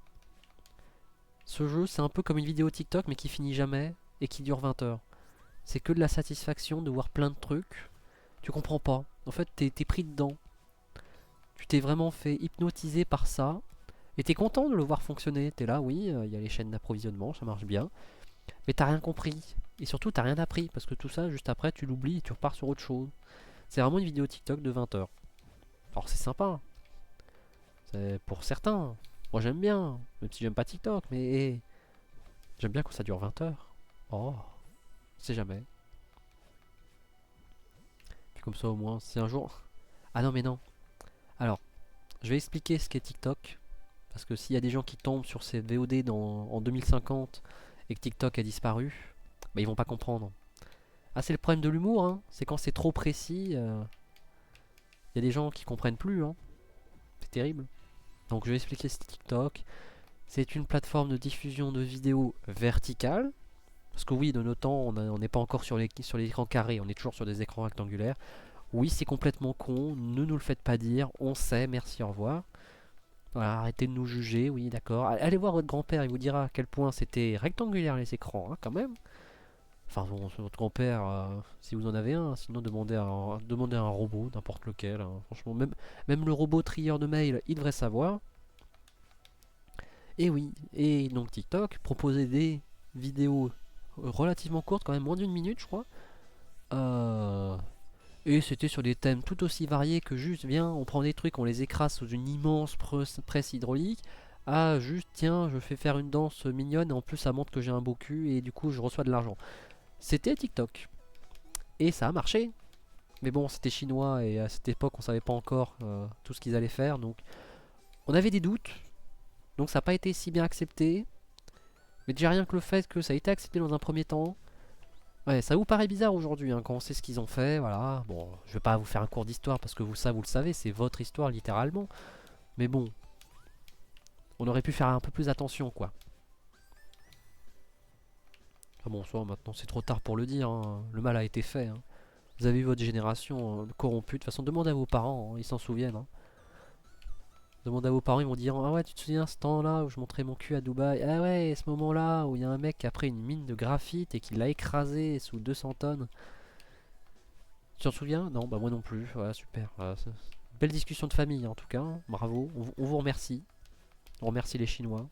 Ce jeu c'est un peu comme une vidéo TikTok mais qui finit jamais et qui dure 20 heures. C'est que de la satisfaction de voir plein de trucs. Tu comprends pas. En fait t'es pris dedans. Tu t'es vraiment fait hypnotiser par ça. Et t'es content de le voir fonctionner. T'es là, oui, il y a les chaînes d'approvisionnement, ça marche bien. Mais t'as rien compris. Et surtout, t'as rien appris. Parce que tout ça, juste après, tu l'oublies et tu repars sur autre chose. C'est vraiment une vidéo TikTok de 20 heures. Alors c'est sympa. C'est pour certains. Moi j'aime bien. Même si j'aime pas TikTok. Mais j'aime bien quand ça dure 20 heures. Oh, c'est jamais. Puis comme ça au moins, si un jour... Ah non mais non. Alors, je vais expliquer ce qu'est TikTok. Parce que s'il y a des gens qui tombent sur ces VOD en 2050 et que TikTok a disparu, bah ils vont pas comprendre. Ah, c'est le problème de l'humour, hein. C'est quand c'est trop précis, y a des gens qui comprennent plus, hein. C'est terrible. Donc je vais expliquer ce TikTok. C'est une plateforme de diffusion de vidéos verticale. Parce que oui, de nos temps, on n'est pas encore sur les écrans carrés, on est toujours sur des écrans rectangulaires. Oui, c'est complètement con, ne nous le faites pas dire, on sait, merci, au revoir. Voilà, arrêtez de nous juger, oui, d'accord. Allez voir votre grand-père, il vous dira à quel point c'était rectangulaire les écrans, hein, quand même. Enfin bon, votre grand-père, si vous en avez un, sinon demandez à un robot, n'importe lequel, hein. Franchement, même le robot trieur de mail, il devrait savoir. Et oui, et donc TikTok proposait des vidéos relativement courtes, quand même moins d'une minute, je crois. Euh, et c'était sur des thèmes tout aussi variés que juste, viens, on prend des trucs, on les écrase sous une immense presse hydraulique. Ah, juste, tiens, je fais faire une danse mignonne et en plus ça montre que j'ai un beau cul et du coup je reçois de l'argent. C'était TikTok. Et ça a marché. Mais bon, c'était chinois et à cette époque on savait pas encore tout ce qu'ils allaient faire. Donc on avait des doutes. Donc ça n'a pas été si bien accepté. Mais déjà rien que le fait que ça a été accepté dans un premier temps. Ouais, ça vous paraît bizarre aujourd'hui, hein, quand on sait ce qu'ils ont fait, voilà. Bon, je vais pas vous faire un cours d'histoire parce que vous le savez, c'est votre histoire littéralement. Mais bon, on aurait pu faire un peu plus attention, quoi. Ah bon, soit maintenant c'est trop tard pour le dire, hein. Le mal a été fait, hein. Vous avez vu votre génération corrompue. De toute façon, demandez à vos parents, hein, ils s'en souviennent, hein. Demandez à vos parents, ils vont dire ah ouais, tu te souviens ce temps-là où je montrais mon cul à Dubaï? Ah ouais, ce moment-là où il y a un mec qui a pris une mine de graphite et qui l'a écrasé sous 200 tonnes. Tu t'en souviens? Non, bah moi non plus. Voilà, super. Voilà, belle discussion de famille en tout cas, hein. Bravo, on vous remercie. On remercie les Chinois.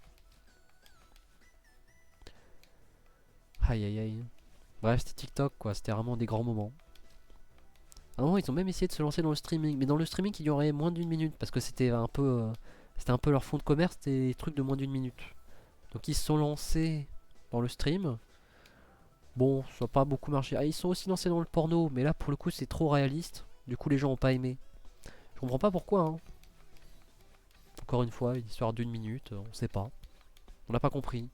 Aïe aïe aïe. Bref, c'était TikTok quoi, c'était vraiment des grands moments. À un moment, ils ont même essayé de se lancer dans le streaming, mais dans le streaming, il y aurait moins d'une minute parce que c'était un peu leur fond de commerce, c'était des trucs de moins d'une minute. Donc ils se sont lancés dans le stream. Bon, ça n'a pas beaucoup marché. Ah, ils sont aussi lancés dans le porno, mais là pour le coup c'est trop réaliste. Du coup les gens ont pas aimé. Je comprends pas pourquoi, hein. Encore une fois, une histoire d'une minute, on sait pas. On n'a pas compris.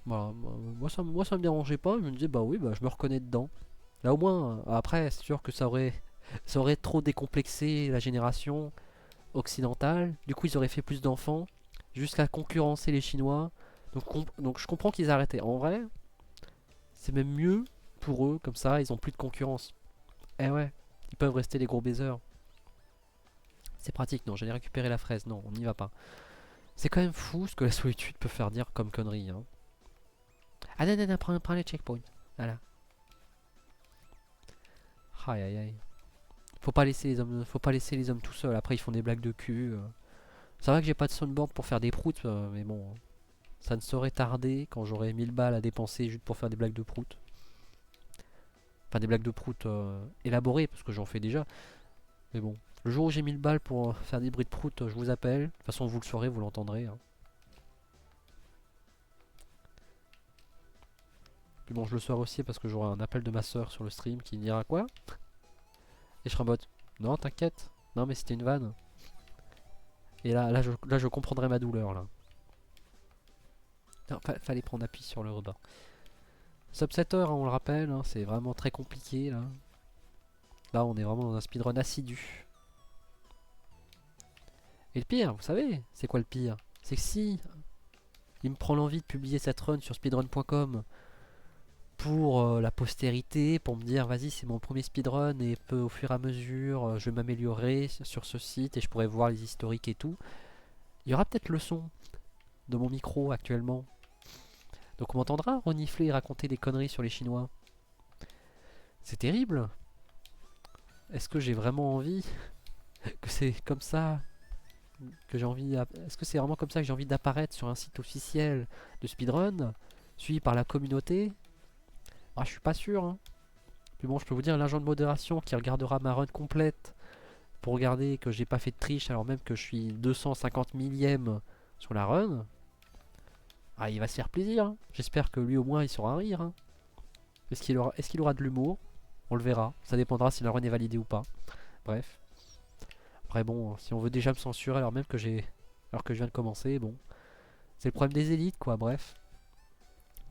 Voilà, moi ça me dérangeait pas, je me disais bah oui, bah je me reconnais dedans. Là au moins, après c'est sûr que ça aurait trop décomplexé la génération occidentale. Du coup ils auraient fait plus d'enfants, jusqu'à concurrencer les Chinois. Donc je comprends qu'ils arrêtaient. En vrai, c'est même mieux pour eux, comme ça ils ont plus de concurrence. Eh ouais, ils peuvent rester les gros baisers. C'est pratique, non, j'allais récupérer la fraise, non, on n'y va pas. C'est quand même fou ce que la solitude peut faire dire comme connerie, hein. Ah non, non, non, prends les checkpoints. Voilà. Aïe aïe aïe. Faut pas laisser les hommes tout seuls. Après ils font des blagues de cul. C'est vrai que j'ai pas de soundboard pour faire des proutes, mais bon, ça ne saurait tarder quand j'aurai 1000 balles à dépenser juste pour faire des blagues de proutes. Enfin des blagues de proutes élaborées parce que j'en fais déjà. Mais bon, le jour où j'ai 1000 balles pour faire des bruits de proutes, je vous appelle. De toute façon vous le saurez, vous l'entendrez, hein. Puis bon, je le saurai aussi parce que j'aurai un appel de ma soeur sur le stream qui me dira quoi. Et je serai en mode, non, t'inquiète. Non, mais c'était une vanne. Et là, je comprendrai ma douleur, là. Non, fallait prendre appui sur le rebord. Subsetter, hein, on le rappelle, hein, c'est vraiment très compliqué, là. Là, on est vraiment dans un speedrun assidu. Et le pire, vous savez, c'est quoi le pire? C'est que si il me prend l'envie de publier cette run sur speedrun.com pour la postérité, pour me dire vas-y c'est mon premier speedrun et au fur et à mesure je vais m'améliorer sur ce site et je pourrai voir les historiques et tout. Il y aura peut-être le son de mon micro actuellement. Donc on m'entendra renifler et raconter des conneries sur les Chinois. C'est terrible. Est-ce que j'ai vraiment envie que c'est comme ça que j'ai envie Est-ce que c'est vraiment comme ça que j'ai envie d'apparaître sur un site officiel de speedrun suivi par la communauté? Ah, je suis pas sûr, hein. Puis bon, je peux vous dire, l'agent de modération qui regardera ma run complète pour regarder que j'ai pas fait de triche alors même que je suis 250 millième sur la run, ah, il va se faire plaisir, hein. J'espère que lui au moins il saura rire, hein. Est-ce qu'il aura de l'humour? On le verra. Ça dépendra si la run est validée ou pas. Bref. Après bon, si on veut déjà me censurer alors que je viens de commencer, bon. C'est le problème des élites, quoi, bref.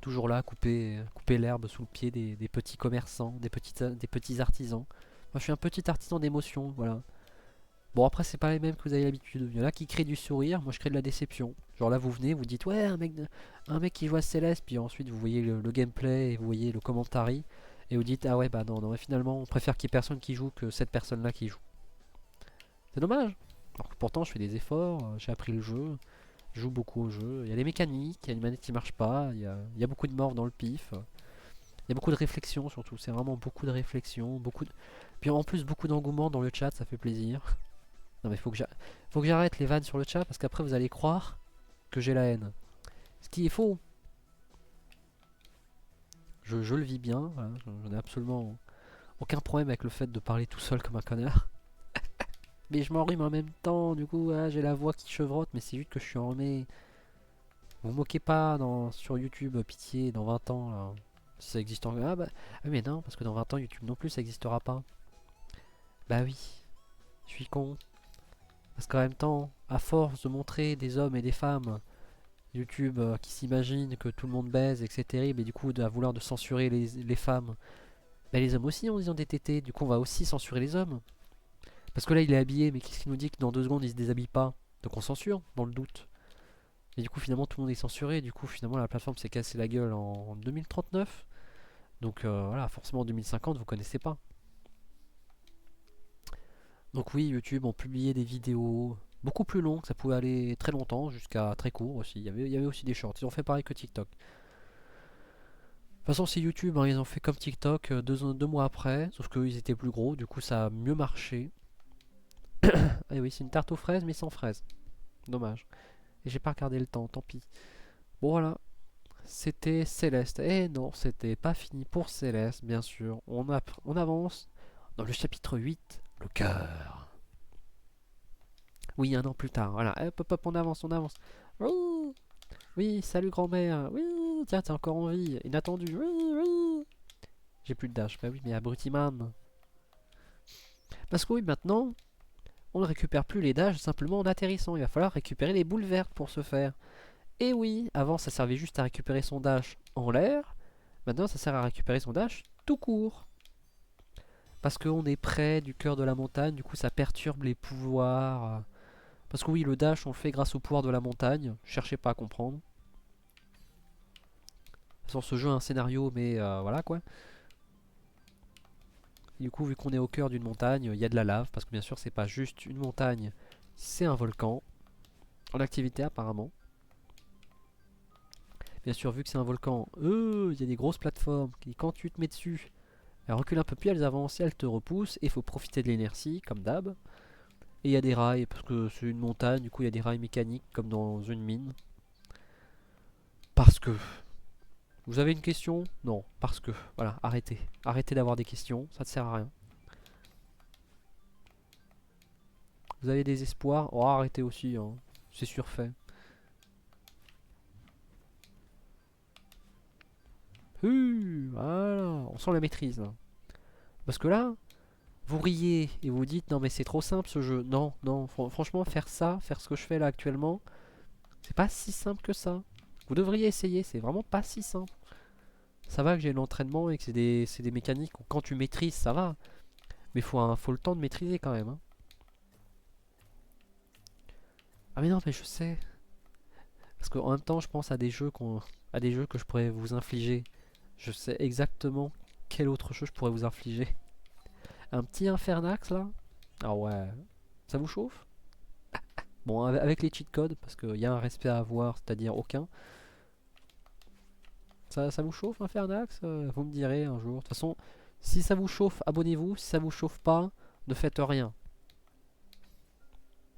Toujours là, couper l'herbe sous le pied des petits commerçants, des petits artisans. Moi je suis un petit artisan d'émotion, voilà. Bon après c'est pas les mêmes que vous avez l'habitude. Il y en a qui créent du sourire, moi je crée de la déception. Genre là vous venez, vous dites ouais un mec qui joue à Céleste, puis ensuite vous voyez le gameplay et vous voyez le commentary. Et vous dites ah ouais bah non, mais finalement on préfère qu'il y ait personne qui joue que cette personne là qui joue. C'est dommage. Alors que pourtant je fais des efforts, j'ai appris le jeu, je joue beaucoup au jeu. Il y a des mécaniques, il y a une manette qui marche pas, il y a beaucoup de morts dans le pif. Il y a beaucoup de réflexion surtout, c'est vraiment beaucoup de réflexion, puis en plus beaucoup d'engouement dans le chat, ça fait plaisir. Non mais faut que j'arrête les vannes sur le chat parce qu'après vous allez croire que j'ai la haine. Ce qui est faux. Je le vis bien, voilà, j'en ai absolument aucun problème avec le fait de parler tout seul comme un connard. Mais je m'enrhume en même temps, du coup j'ai la voix qui chevrotte, mais c'est juste que je suis enrhumé. Vous moquez pas sur YouTube, pitié, dans 20 ans là. Si ça existe encore. Ah bah mais non, parce que dans 20 ans YouTube non plus ça existera pas. Bah oui, je suis con. Parce qu'en même temps, à force de montrer des hommes et des femmes YouTube qui s'imaginent que tout le monde baise et que c'est terrible, et du coup à vouloir de censurer les femmes, bah les hommes aussi en disant des tétés, du coup on va aussi censurer les hommes. Parce que là il est habillé, mais qu'est-ce qui nous dit que dans 2 secondes il se déshabille pas? Donc on censure, dans le doute. Et du coup finalement tout le monde est censuré, du coup finalement la plateforme s'est cassée la gueule en 2039. Donc voilà, forcément en 2050 vous connaissez pas. Donc oui, YouTube ont publié des vidéos beaucoup plus longues, ça pouvait aller très longtemps, jusqu'à très court aussi. Il y avait aussi des shorts, ils ont fait pareil que TikTok. De toute façon c'est YouTube, hein, ils ont fait comme TikTok 2 mois après, sauf qu'ils étaient plus gros, du coup ça a mieux marché. Et oui, c'est une tarte aux fraises mais sans fraises. Dommage. Et j'ai pas regardé le temps, tant pis. Bon voilà, c'était Céleste. Et non, c'était pas fini pour Céleste, bien sûr. On avance dans le chapitre 8, le cœur. Oui, un an plus tard, voilà. Hop, hop, hop, on avance, on avance. Ouh, oui, salut grand-mère. Oui, tiens, t'es encore en vie. Inattendu. Oui, oui. J'ai plus de dash. Bah oui, mais abruti-man. Parce que oui, maintenant, on ne récupère plus les dashs simplement en atterrissant. Il va falloir récupérer les boules vertes pour ce faire. Et oui, avant, ça servait juste à récupérer son dash en l'air. Maintenant, ça sert à récupérer son dash tout court. Parce qu'on est près du cœur de la montagne, du coup ça perturbe les pouvoirs. Parce que oui, le dash on le fait grâce au pouvoir de la montagne, cherchez pas à comprendre. Sur ce jeu a un scénario, mais voilà quoi. Et du coup, vu qu'on est au cœur d'une montagne, il y a de la lave, parce que bien sûr c'est pas juste une montagne, c'est un volcan. En activité apparemment. Bien sûr, vu que c'est un volcan, il y a des grosses plateformes qui, quand tu te mets dessus, elles reculent un peu plus, elles avancent, elles te repoussent, et il faut profiter de l'inertie, comme d'hab. Et il y a des rails, parce que c'est une montagne, du coup il y a des rails mécaniques, comme dans une mine. Parce que... Vous avez une question? Non, parce que... Voilà, arrêtez. Arrêtez d'avoir des questions, ça ne sert à rien. Vous avez des espoirs? Oh, arrêtez aussi, hein. C'est surfait. Voilà, on sent la maîtrise là. Parce que là, vous riez et vous dites non mais c'est trop simple ce jeu. Non, non, franchement faire ça, faire ce que je fais là actuellement, c'est pas si simple que ça. Vous devriez essayer, c'est vraiment pas si simple. Ça va que j'ai l'entraînement et que c'est des mécaniques où quand tu maîtrises ça va. Mais faut le temps de maîtriser quand même. Hein. Ah mais non mais je sais. Parce qu'en même temps je pense à des jeux à des jeux que je pourrais vous infliger. Je sais exactement quel autre jeu je pourrais vous infliger. Un petit Infernax là. Ah ouais. Ça vous chauffe? Bon, avec les cheat codes, parce qu'il y a un respect à avoir, c'est-à-dire aucun. Ça vous chauffe, Infernax? Vous me direz un jour. De toute façon, si ça vous chauffe, abonnez-vous. Si ça vous chauffe pas, ne faites rien.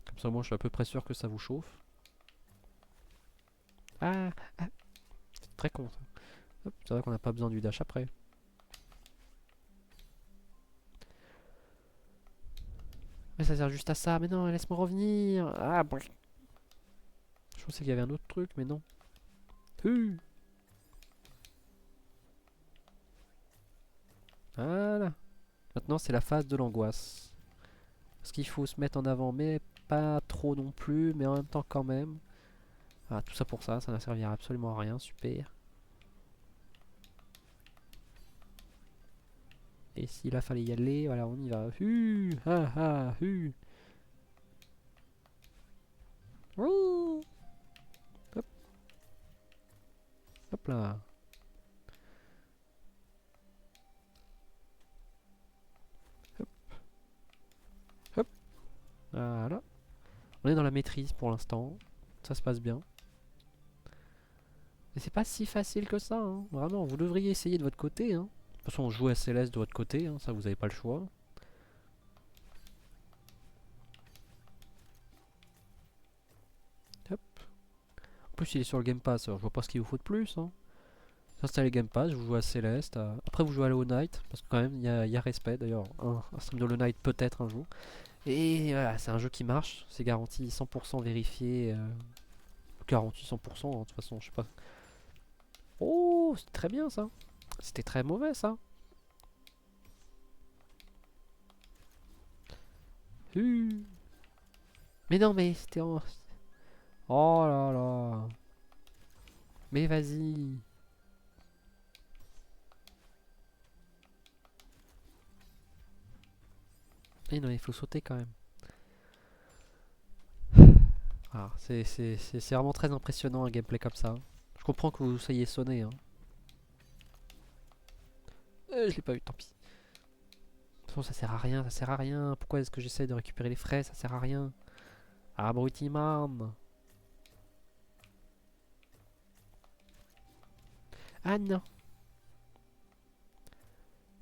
Comme ça, moi, je suis à peu près sûr que ça vous chauffe. Ah, ah c'est très con ça. Hop, c'est vrai qu'on n'a pas besoin du dash après. Mais ça sert juste à ça. Mais non, laisse-moi revenir. Ah, bref. Je pensais qu'il y avait un autre truc, mais non. Voilà. Maintenant, c'est la phase de l'angoisse. Parce qu'il faut se mettre en avant, mais pas trop non plus, mais en même temps quand même. Ah, tout ça pour ça, ça ne servira absolument à rien, super. Et s'il a fallu y aller, voilà, on y va. Ah ah, Ouh, hop, hop là. Hop, hop, voilà. On est dans la maîtrise pour l'instant, ça se passe bien. Mais c'est pas si facile que ça, hein. Vraiment, vous devriez essayer de votre côté. Hein. De toute façon, on joue à Céleste de votre côté, hein. Ça vous avez pas le choix. Hop. En plus, il est sur le Game Pass, alors je vois pas ce qu'il vous faut de plus. Hein. Installez Game Pass, vous jouez à Céleste. Après, vous jouez à Hollow Knight, parce que quand même, il y a respect. D'ailleurs, un stream de Hollow Knight peut-être un jour. Et voilà, c'est un jeu qui marche, c'est garanti 100% vérifié. Garanti 100%, hein, de toute façon, je sais pas. Oh, c'était très bien ça. C'était très mauvais ça. Mais non, mais c'était en. Oh là là. Mais vas-y. Mais non, il faut sauter quand même. Ah, c'est vraiment très impressionnant un gameplay comme ça. Je comprends que vous soyez sonné. Hein. Je l'ai pas eu, tant pis. De toute façon, ça sert à rien, ça sert à rien. Pourquoi est-ce que j'essaie de récupérer les frais? Ça sert à rien. Abruti-man. Ah non.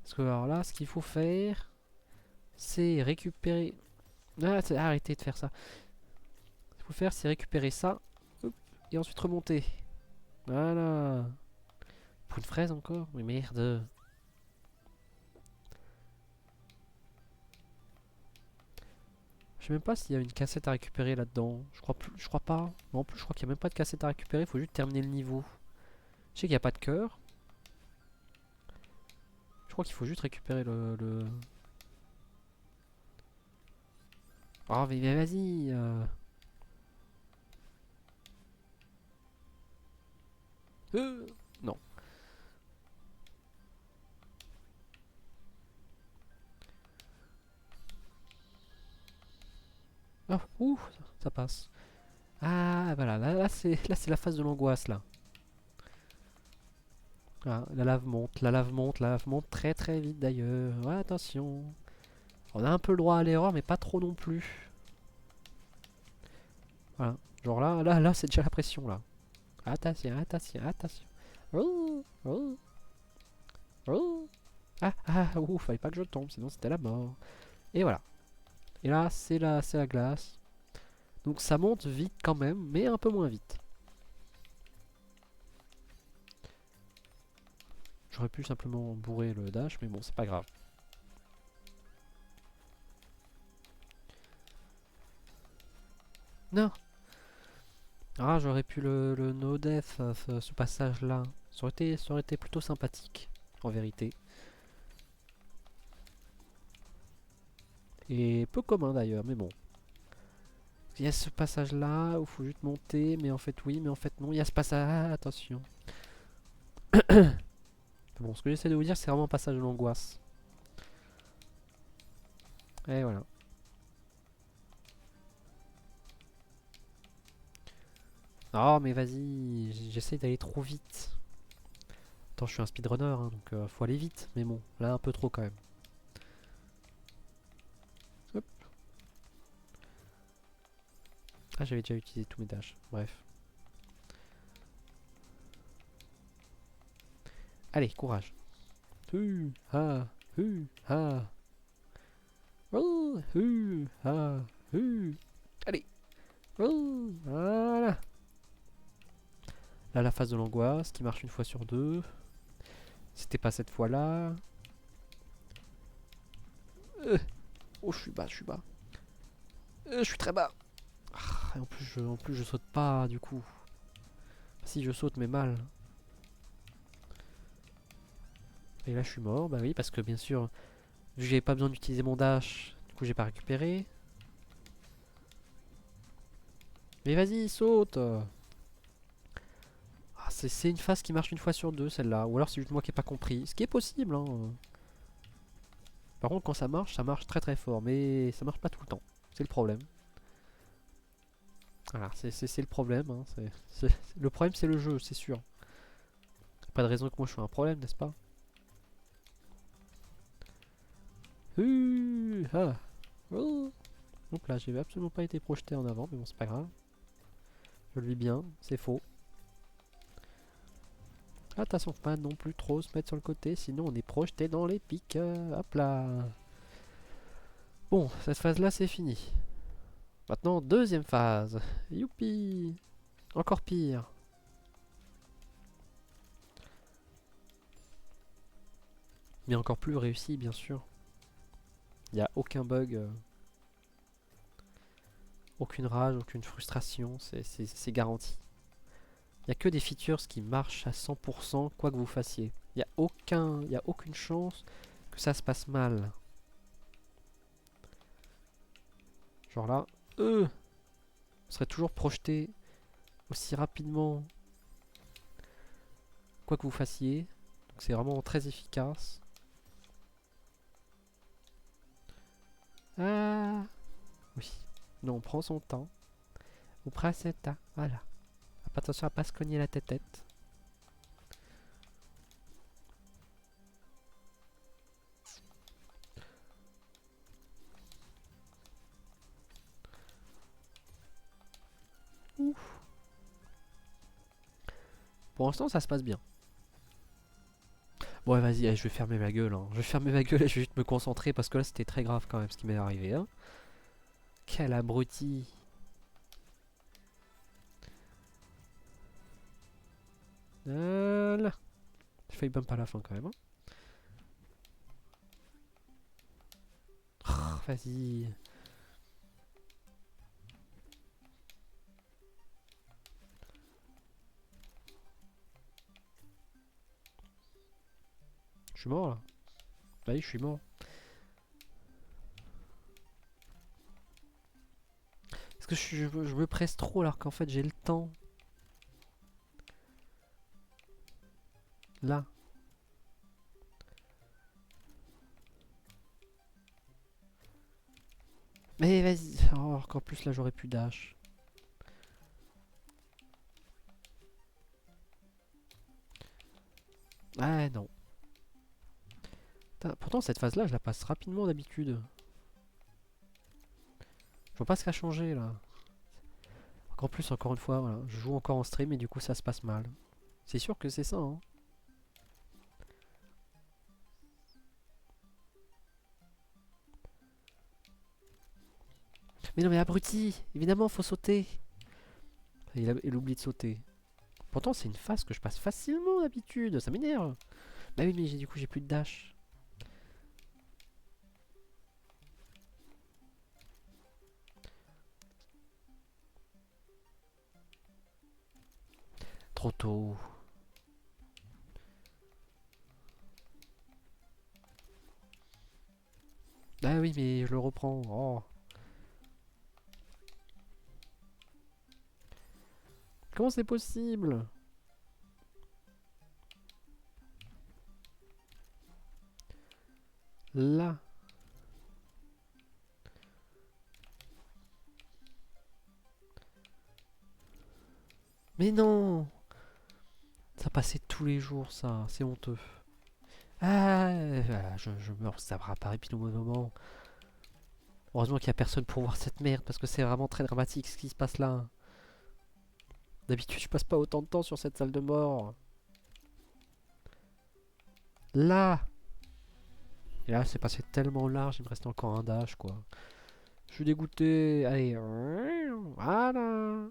Parce que alors là, ce qu'il faut faire, c'est récupérer. Ah, arrêtez de faire ça. Ce qu'il faut faire, c'est récupérer ça. Hop, et ensuite remonter. Voilà. Pour une fraise encore? Mais merde. Je sais même pas s'il y a une cassette à récupérer là-dedans. Je crois pas. Non, en plus, je crois qu'il n'y a même pas de cassette à récupérer. Il faut juste terminer le niveau. Je sais qu'il n'y a pas de cœur. Je crois qu'il faut juste récupérer le... Oh, mais vas-y. Non. Oh, ouh, ça passe. Ah, voilà. Là c'est la phase de l'angoisse, là. Ah, la lave monte, la lave monte, la lave monte très très vite d'ailleurs. Ouais, attention. On a un peu le droit à l'erreur, mais pas trop non plus. Voilà. Genre là, c'est déjà la pression, là. Attention, attention, attention. Oh, oh, oh. Ah, ah, ouh, fallait pas que je tombe, sinon c'était la mort. Et voilà. Et là, c'est la glace. Donc ça monte vite quand même, mais un peu moins vite. J'aurais pu simplement bourrer le dash, mais bon, c'est pas grave. Non. Ah, j'aurais pu le no death, ce passage-là. Ça aurait été plutôt sympathique, en vérité. Et peu commun d'ailleurs, mais bon. Il y a ce passage là où il faut juste monter, mais en fait oui, mais en fait non. Il y a ce passage. Ah, attention. Bon, ce que j'essaie de vous dire, c'est vraiment un passage de l'angoisse. Et voilà. Oh, mais vas-y, j'essaie d'aller trop vite. Attends, je suis un speedrunner, hein, donc faut aller vite. Mais bon, là un peu trop quand même. Hop. Ah, j'avais déjà utilisé tous mes dashs. Bref. Allez, courage. Ah, ah. Ah, allez. Voilà. Là, la phase de l'angoisse qui marche une fois sur deux. C'était pas cette fois-là. Oh, je suis bas, je suis bas. Je suis très bas. Ah, et en plus, je saute pas du coup. Si je saute, mais mal. Et là, je suis mort. Bah oui, parce que bien sûr, vu que j'avais pas besoin d'utiliser mon dash, du coup, j'ai pas récupéré. Mais vas-y, saute. Ah, c'est une phase qui marche une fois sur deux, celle-là. Ou alors c'est juste moi qui ai pas compris. Ce qui est possible, hein. Par contre, quand ça marche très très fort. Mais ça marche pas tout le temps. C'est le problème. Voilà, c'est le problème. Hein. Le problème, c'est le jeu, c'est sûr. Pas de raison que moi je sois un problème, n'est-ce pas? Ah. Oh. Donc là, j'ai absolument pas été projeté en avant, mais bon, c'est pas grave. Je le vis bien, c'est faux. Attention, faut pas non plus trop se mettre sur le côté, sinon on est projeté dans les pics. Hop là. Bon, cette phase-là, c'est fini. Maintenant, deuxième phase. Youpi. Encore pire. Mais encore plus réussi, bien sûr. Il n'y a aucun bug, aucune rage, aucune frustration, c'est garanti. Il n'y a que des features qui marchent à 100% quoi que vous fassiez. Il y a aucune chance que ça se passe mal. Genre là, on serait toujours projeté aussi rapidement quoi que vous fassiez. Donc c'est vraiment très efficace. Ah oui. Non, on prend son temps. On prend son temps. Voilà. Attention à pas se cogner la tête. Ouf. Pour l'instant, ça se passe bien. Bon, vas-y, je vais fermer ma gueule. Hein. Je vais fermer ma gueule et je vais juste me concentrer parce que là, c'était très grave quand même ce qui m'est arrivé. Hein. Quel abruti. Voilà. J'ai failli bump à la fin quand même. Hein. Oh, vas-y. Je suis mort là. Bah oui, je suis mort. Parce que je me presse trop alors qu'en fait j'ai le temps. Là. Mais vas-y. Oh, alors qu'en plus là j'aurais plus d'H. Ah non. Putain, pourtant cette phase là je la passe rapidement d'habitude. Je vois pas ce qui a changé là. En plus encore une fois, voilà, je joue encore en stream et du coup ça se passe mal. C'est sûr que c'est ça hein. Mais non mais abruti, évidemment faut sauter. Il oublie de sauter. Pourtant c'est une phase que je passe facilement d'habitude, ça m'énerve. Bah oui mais du coup j'ai plus de dash. Trop tôt. Ah oui, mais je le reprends. Oh. Comment c'est possible? Là. Mais non! Ça passait tous les jours, ça. C'est honteux. Ah, voilà, je meurs, ça va apparaître pile au mauvais moment. Heureusement qu'il n'y a personne pour voir cette merde, parce que c'est vraiment très dramatique ce qui se passe là. D'habitude, je passe pas autant de temps sur cette salle de mort. Là! Et là, c'est passé tellement large, il me reste encore un dash, quoi. Je suis dégoûté. Allez. Voilà.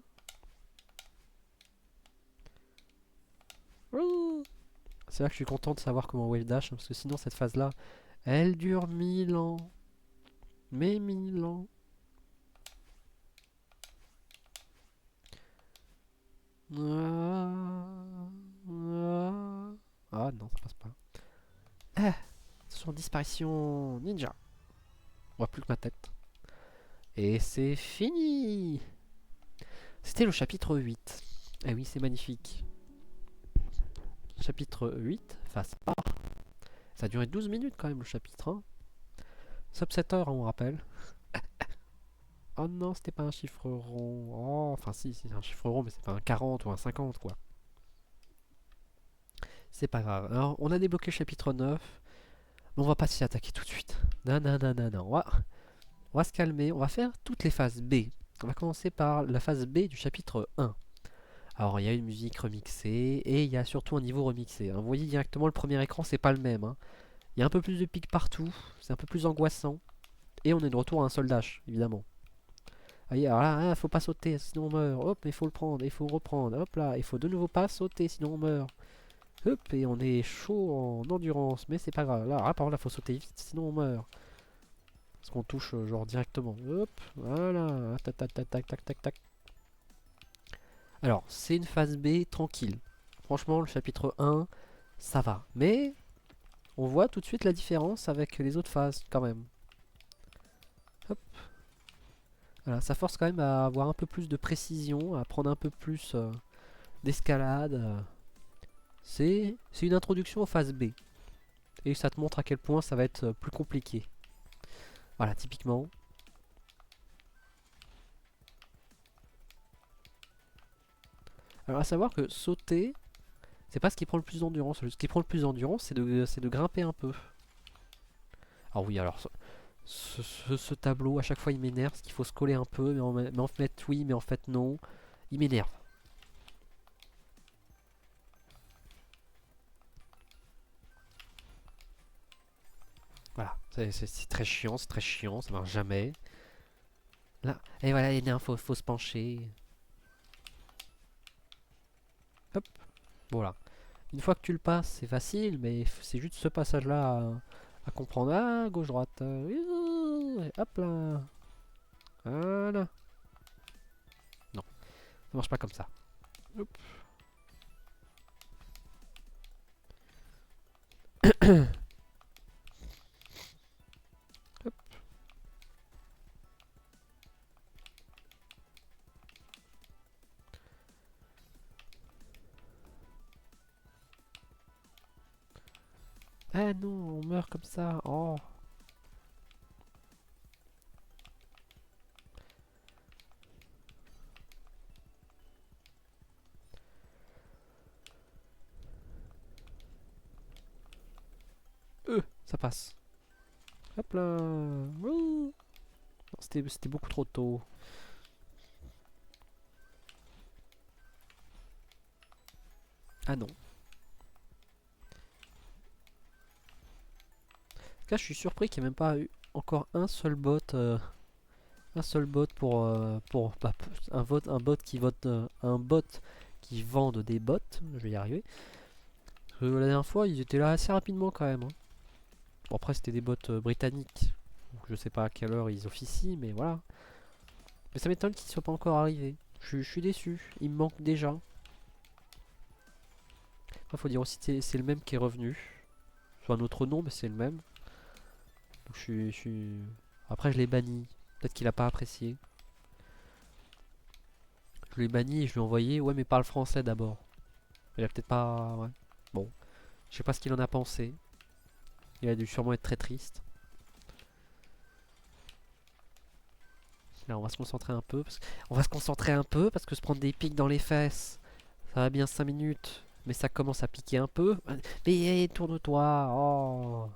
C'est là que je suis content de savoir comment wave dash, parce que sinon, cette phase-là, elle dure 1000 ans. Mais 1000 ans. Ah non, ça passe pas. Ah, sur disparition ninja. On voit plus que ma tête. Et c'est fini. C'était le chapitre 8. Eh oui, c'est magnifique. Chapitre 8, face A. Ça a duré 12 minutes quand même le chapitre 1. Sub 7 heures, hein, on rappelle. Oh non, c'était pas un chiffre rond. Oh, enfin si, c'est un chiffre rond, mais c'est pas un 40 ou un 50 quoi. C'est pas grave. Alors, on a débloqué le chapitre 9. Mais on va pas s'y attaquer tout de suite. Non, non, non, non, non. On va se calmer. On va faire toutes les phases B. On va commencer par la phase B du chapitre 1. Alors, il y a une musique remixée et il y a surtout un niveau remixé, hein. Vous voyez directement, le premier écran, c'est pas le même, hein. Il y a un peu plus de pics partout. C'est un peu plus angoissant. Et on est de retour à un soldash, évidemment. Allez, alors là, faut pas sauter, sinon on meurt. Hop, il faut le prendre, il faut reprendre. Hop là, il faut de nouveau pas sauter, sinon on meurt. Hop, et on est chaud en endurance, mais c'est pas grave. Là, par contre, là, faut sauter vite, sinon on meurt. Parce qu'on touche genre directement. Hop, voilà. Tac, tac, tac, tac, tac, tac, tac. Alors, c'est une phase B tranquille. Franchement, le chapitre 1, ça va. Mais on voit tout de suite la différence avec les autres phases, quand même. Hop. Voilà, ça force quand même à avoir un peu plus de précision, à prendre un peu plus d'escalade. C'est une introduction aux phases B. Et ça te montre à quel point ça va être plus compliqué. Voilà, typiquement. Alors à savoir que sauter, c'est pas ce qui prend le plus d'endurance. Ce qui prend le plus d'endurance, c'est de grimper un peu. Alors oui, alors ce tableau, à chaque fois il m'énerve, parce qu'il faut se coller un peu, mais en fait oui, mais en fait non. Il m'énerve. Voilà, c'est très chiant, ça marche jamais. Là, et voilà, il faut se pencher. Hop, voilà. Une fois que tu le passes, c'est facile, mais c'est juste ce passage-là à comprendre. Ah, gauche-droite. Hop là. Voilà. Non, ça marche pas comme ça. Hop. Hop. Ah non, on meurt comme ça. Oh. Ça passe. Hop là. Wouh. C'était beaucoup trop tôt. Ah non. Là, je suis surpris qu'il n'y ait même pas eu encore un seul bot pour un bot qui vote, un bot qui vende des bots. Je vais y arriver. Parce que la dernière fois, ils étaient là assez rapidement quand même, hein. Bon, après, c'était des bots britanniques. Donc, je sais pas à quelle heure ils officient, mais voilà. Mais ça m'étonne qu'ils ne soient pas encore arrivés. Je suis déçu. Il me manque déjà. Après, faut dire aussi que c'est le même qui est revenu. Soit un autre nom, mais c'est le même. Donc Après je l'ai banni. Peut-être qu'il a pas apprécié. Je l'ai banni et je lui ai envoyé. Ouais mais parle français d'abord. Il a peut-être pas... Ouais. Bon. Je sais pas ce qu'il en a pensé. Il a dû sûrement être très triste. Là on va se concentrer un peu. On va se concentrer un peu parce que se prendre des pics dans les fesses, ça va bien 5 minutes. Mais ça commence à piquer un peu. Mais tourne-toi. Oh.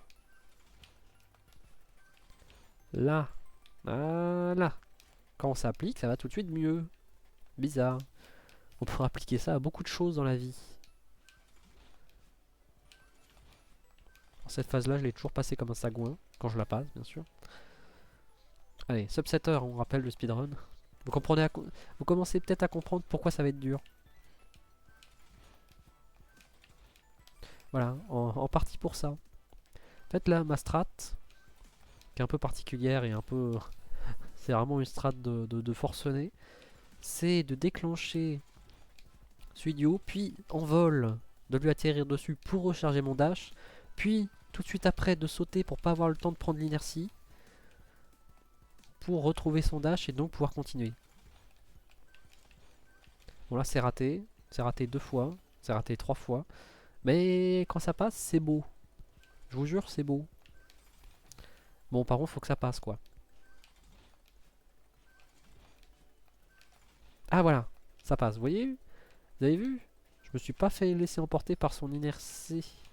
Là. Voilà. Quand on s'applique, ça va tout de suite mieux. Bizarre. On pourra appliquer ça à beaucoup de choses dans la vie. Dans cette phase-là, je l'ai toujours passé comme un sagouin. Quand je la passe, bien sûr. Allez, subsetter, on rappelle le speedrun. Vous comprenez vous commencez peut-être à comprendre pourquoi ça va être dur. Voilà, en partie pour ça. En fait, là, ma strat, qui est un peu particulière et un peu... c'est vraiment une strat de forcené. C'est de déclencher celui du haut, puis en vol, de lui atterrir dessus pour recharger mon dash, puis tout de suite après de sauter pour pas avoir le temps de prendre l'inertie, pour retrouver son dash et donc pouvoir continuer. Bon là c'est raté 2 fois, c'est raté 3 fois, mais quand ça passe c'est beau, je vous jure c'est beau. Bon par contre faut que ça passe quoi. Ah voilà, ça passe, vous voyez? Vous avez vu? Je me suis pas fait laisser emporter par son inertie.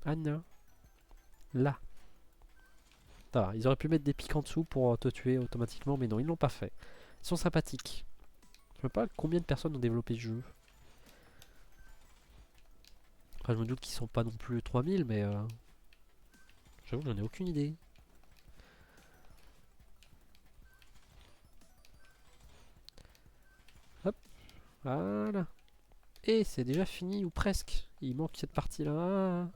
Ah non. Là. Ça va, ils auraient pu mettre des pics en dessous pour te tuer automatiquement, mais non, ils l'ont pas fait. Ils sont sympathiques. Je sais pas combien de personnes ont développé ce jeu. Enfin, je me doute qu'ils sont pas non plus 3000, mais j'avoue, j'en ai aucune idée. Hop, voilà. Et c'est déjà fini, ou presque. Il manque cette partie-là.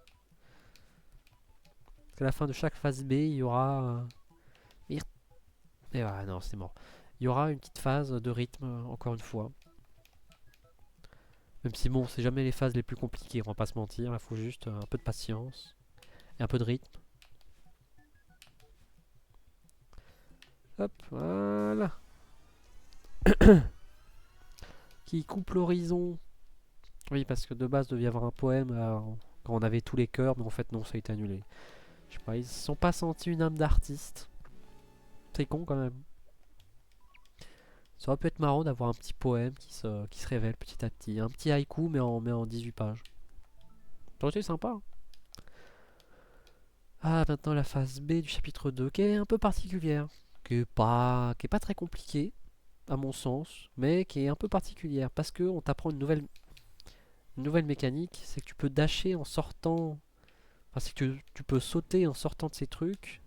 Parce qu'à la fin de chaque phase B, il y aura... Et voilà, non, c'est mort. Il y aura une petite phase de rythme, encore une fois. Même si bon, c'est jamais les phases les plus compliquées, on va pas se mentir. Il faut juste un peu de patience et un peu de rythme. Hop, voilà. Qui coupe l'horizon. Oui, parce que de base, devait y avoir un poème quand on avait tous les chœurs, mais en fait, non, ça a été annulé. Je sais pas, ils se sont pas sentis une âme d'artiste. C'est con quand même. Ça aurait pu être marrant d'avoir un petit poème qui se révèle petit à petit. Un petit haïku, mais en 18 pages. Ça aurait été sympa. Hein. Ah, maintenant la phase B du chapitre 2, qui est un peu particulière. Qui est pas très compliquée, à mon sens, mais qui est un peu particulière. Parce qu'on t'apprend une nouvelle mécanique, c'est que tu peux dasher en sortant. Enfin, c'est que tu peux sauter en sortant de ces trucs.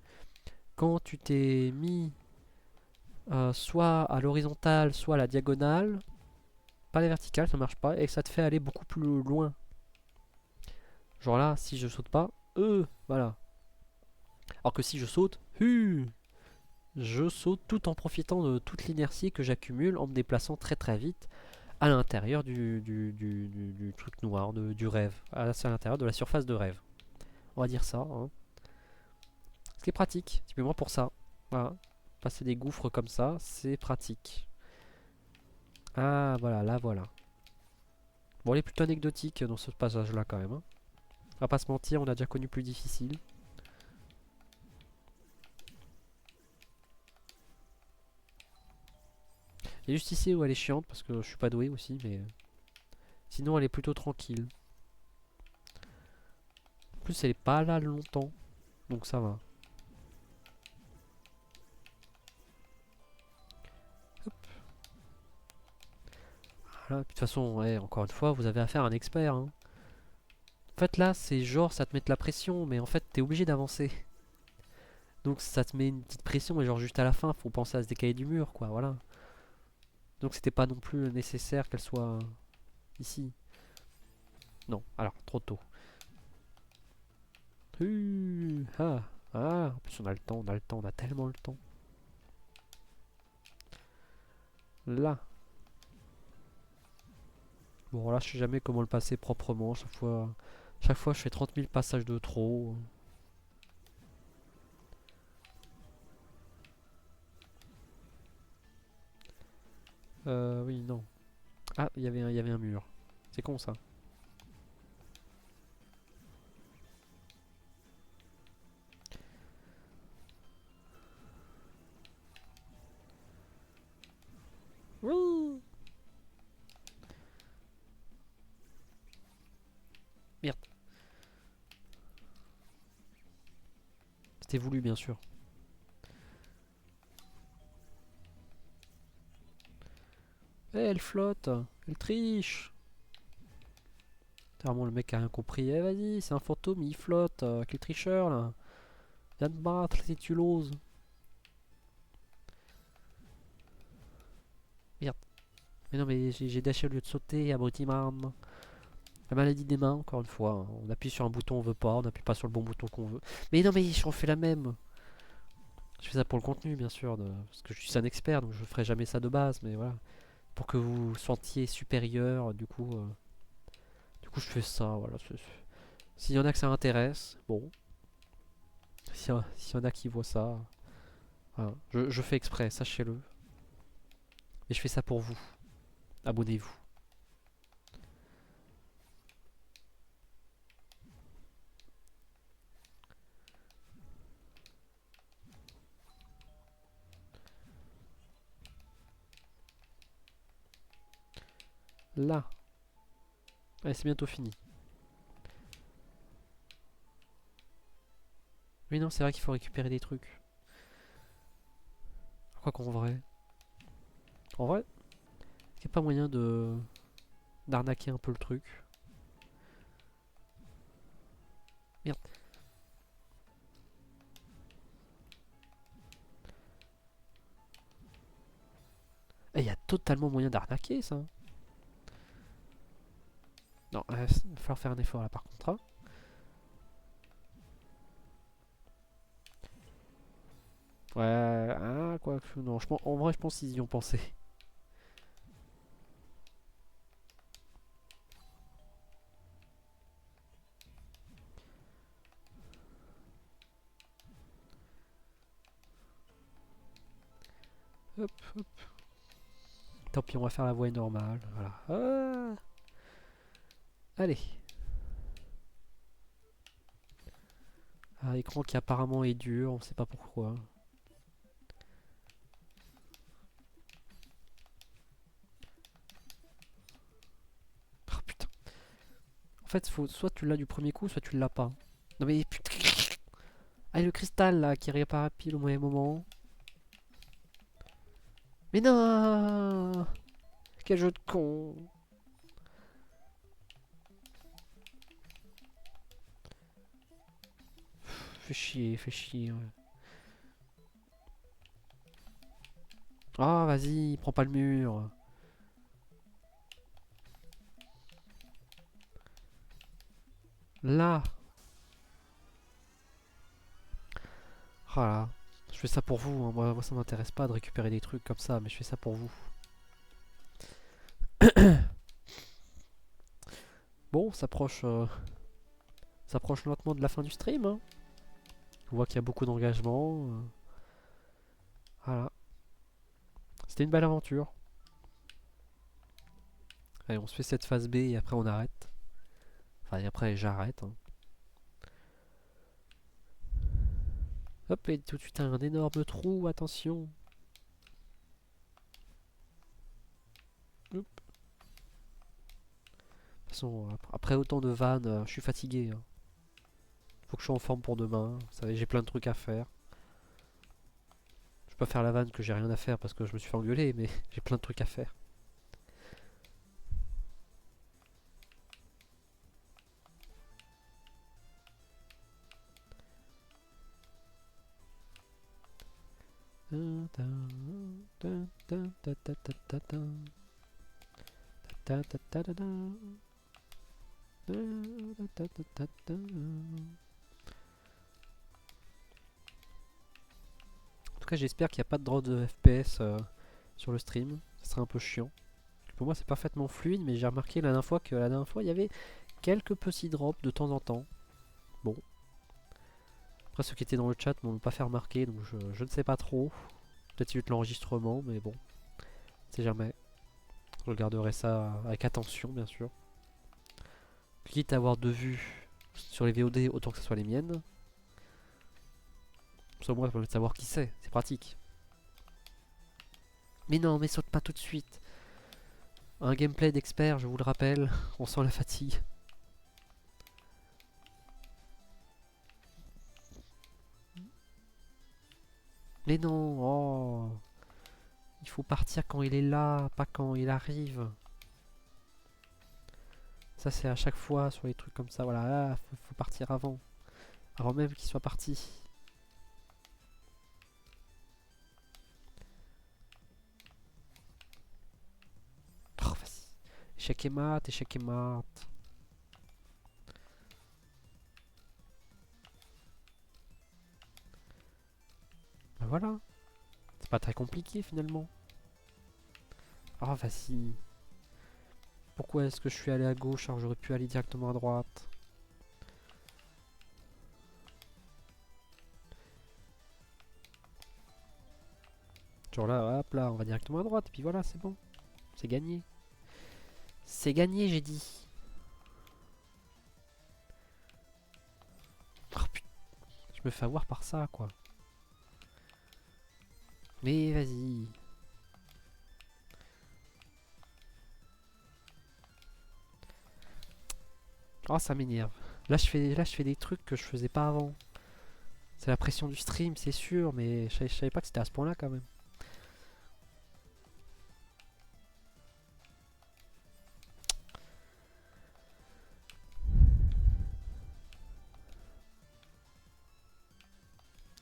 Quand tu t'es mis soit à l'horizontale, soit à la diagonale, pas la verticale, ça marche pas, et ça te fait aller beaucoup plus loin. Genre là, si je saute pas, voilà. Alors que si je saute, je saute tout en profitant de toute l'inertie que j'accumule en me déplaçant très très vite à l'intérieur du truc noir, du rêve, à l'intérieur de la surface de rêve. On va dire ça. Hein. Ce qui est pratique, typiquement pour ça. Voilà. Passer des gouffres comme ça, c'est pratique. Ah voilà, là voilà. Bon, elle est plutôt anecdotique dans ce passage-là quand même. Hein. On va pas se mentir, on a déjà connu plus difficile. Et juste ici où elle est chiante parce que je suis pas doué aussi, mais sinon elle est plutôt tranquille. En plus, elle est pas là longtemps, donc ça va. Voilà. De toute façon, ouais, encore une fois, vous avez affaire à un expert. Hein. En fait, là, c'est genre ça te met de la pression, mais en fait, t'es obligé d'avancer. Donc ça te met une petite pression, et genre juste à la fin, faut penser à se décaler du mur, quoi, voilà. Donc c'était pas non plus nécessaire qu'elle soit ici. Non, alors, trop tôt. Ah, en plus on a le temps, on a tellement le temps. Là. Bon, là, je sais jamais comment le passer proprement, chaque fois. Chaque fois, je fais 30 000 passages de trop. Oui, non. Ah, il y avait un mur. C'est con ça. Oui. Merde. C'était voulu, bien sûr. Eh, elle flotte. Elle triche. Vraiment, le mec a rien compris. Eh, vas-y, c'est un fantôme, il flotte. Quel tricheur, là. Viens te battre si tu l'oses. Merde. Mais non, mais j'ai dashé au lieu de sauter, abruti-man. La maladie des mains, encore une fois. Hein. On appuie sur un bouton, on veut pas. On appuie pas sur le bon bouton qu'on veut. Mais non, mais je refais la même. Je fais ça pour le contenu, bien sûr. Parce que je suis un expert, donc je ferai jamais ça de base. Mais voilà. Pour que vous vous sentiez supérieur, du coup, je fais ça. Voilà. S'il y en a que ça intéresse, bon. S'il y en a qui voient ça, voilà. Je fais exprès, sachez-le. Et je fais ça pour vous. Abonnez-vous. Là. Allez, c'est bientôt fini. Oui, non, c'est vrai qu'il faut récupérer des trucs. Quoi qu'en vrai. En vrai, il n'y a pas moyen de d'arnaquer un peu le truc. Merde. Il y a totalement moyen d'arnaquer ça. Non, il va falloir faire un effort là par contre. Hein. Ouais, ah, quoi que. Non, en vrai, je pense qu'ils y ont pensé. Hop, hop. Tant pis, on va faire la voie normale. Voilà. Ah, allez. Un écran qui apparemment est dur, on sait pas pourquoi. Oh putain. En fait, faut, soit tu l'as du premier coup, soit tu l'as pas. Non mais putain. Ah, le cristal là qui répare pile au mauvais moment. Mais non. Quel jeu de con. Fais chier, fais chier. Ouais. Ah, vas-y, prends pas le mur. Là. Voilà. Je fais ça pour vous. Hein. Moi, ça m'intéresse pas de récupérer des trucs comme ça, mais je fais ça pour vous. Bon, s'approche lentement de la fin du stream. Hein. On voit qu'il y a beaucoup d'engagement. Voilà. C'était une belle aventure. Allez, on se fait cette phase B et après on arrête. Enfin, et après j'arrête. Hein. Hop, et tout de suite un énorme trou, attention. Hop. De toute façon, après autant de vannes, je suis fatigué. Hein. Faut que je sois en forme pour demain. Vous savez, j'ai plein de trucs à faire. Je peux pas faire la vanne que j'ai rien à faire parce que je me suis fait engueuler, mais j'ai plein de trucs à faire. En tout cas, j'espère qu'il n'y a pas de drop de FPS sur le stream. Ce serait un peu chiant. Pour moi, c'est parfaitement fluide, mais j'ai remarqué la dernière fois il y avait quelques petits drops de temps en temps. Bon. Après, ceux qui étaient dans le chat m'ont pas fait remarquer, donc je ne sais pas trop. Peut-être juste l'enregistrement, mais bon. On sait jamais. Je regarderai ça avec attention, bien sûr. Quitte à avoir de vues sur les VOD, autant que ce soit les miennes. Pour moi, ça permet de savoir qui c'est pratique. Mais non, mais saute pas tout de suite. Un gameplay d'expert, je vous le rappelle, on sent la fatigue. Mais non, oh. Il faut partir quand il est là, pas quand il arrive. Ça c'est à chaque fois sur les trucs comme ça, voilà, faut partir avant. Avant même qu'il soit parti. Oh, vas-y. Échec et mat, échec et mat. Ben voilà. C'est pas très compliqué finalement. Oh vas-y. Pourquoi est-ce que je suis allé à gauche alors j'aurais pu aller directement à droite? Genre là, hop là, on va directement à droite, et puis voilà, c'est bon. C'est gagné. C'est gagné, j'ai dit. Oh putain, je me fais avoir par ça, quoi. Mais vas-y. Oh, ça m'énerve. Là, je fais des trucs que je faisais pas avant. C'est la pression du stream, c'est sûr, mais je savais pas que c'était à ce point-là, quand même.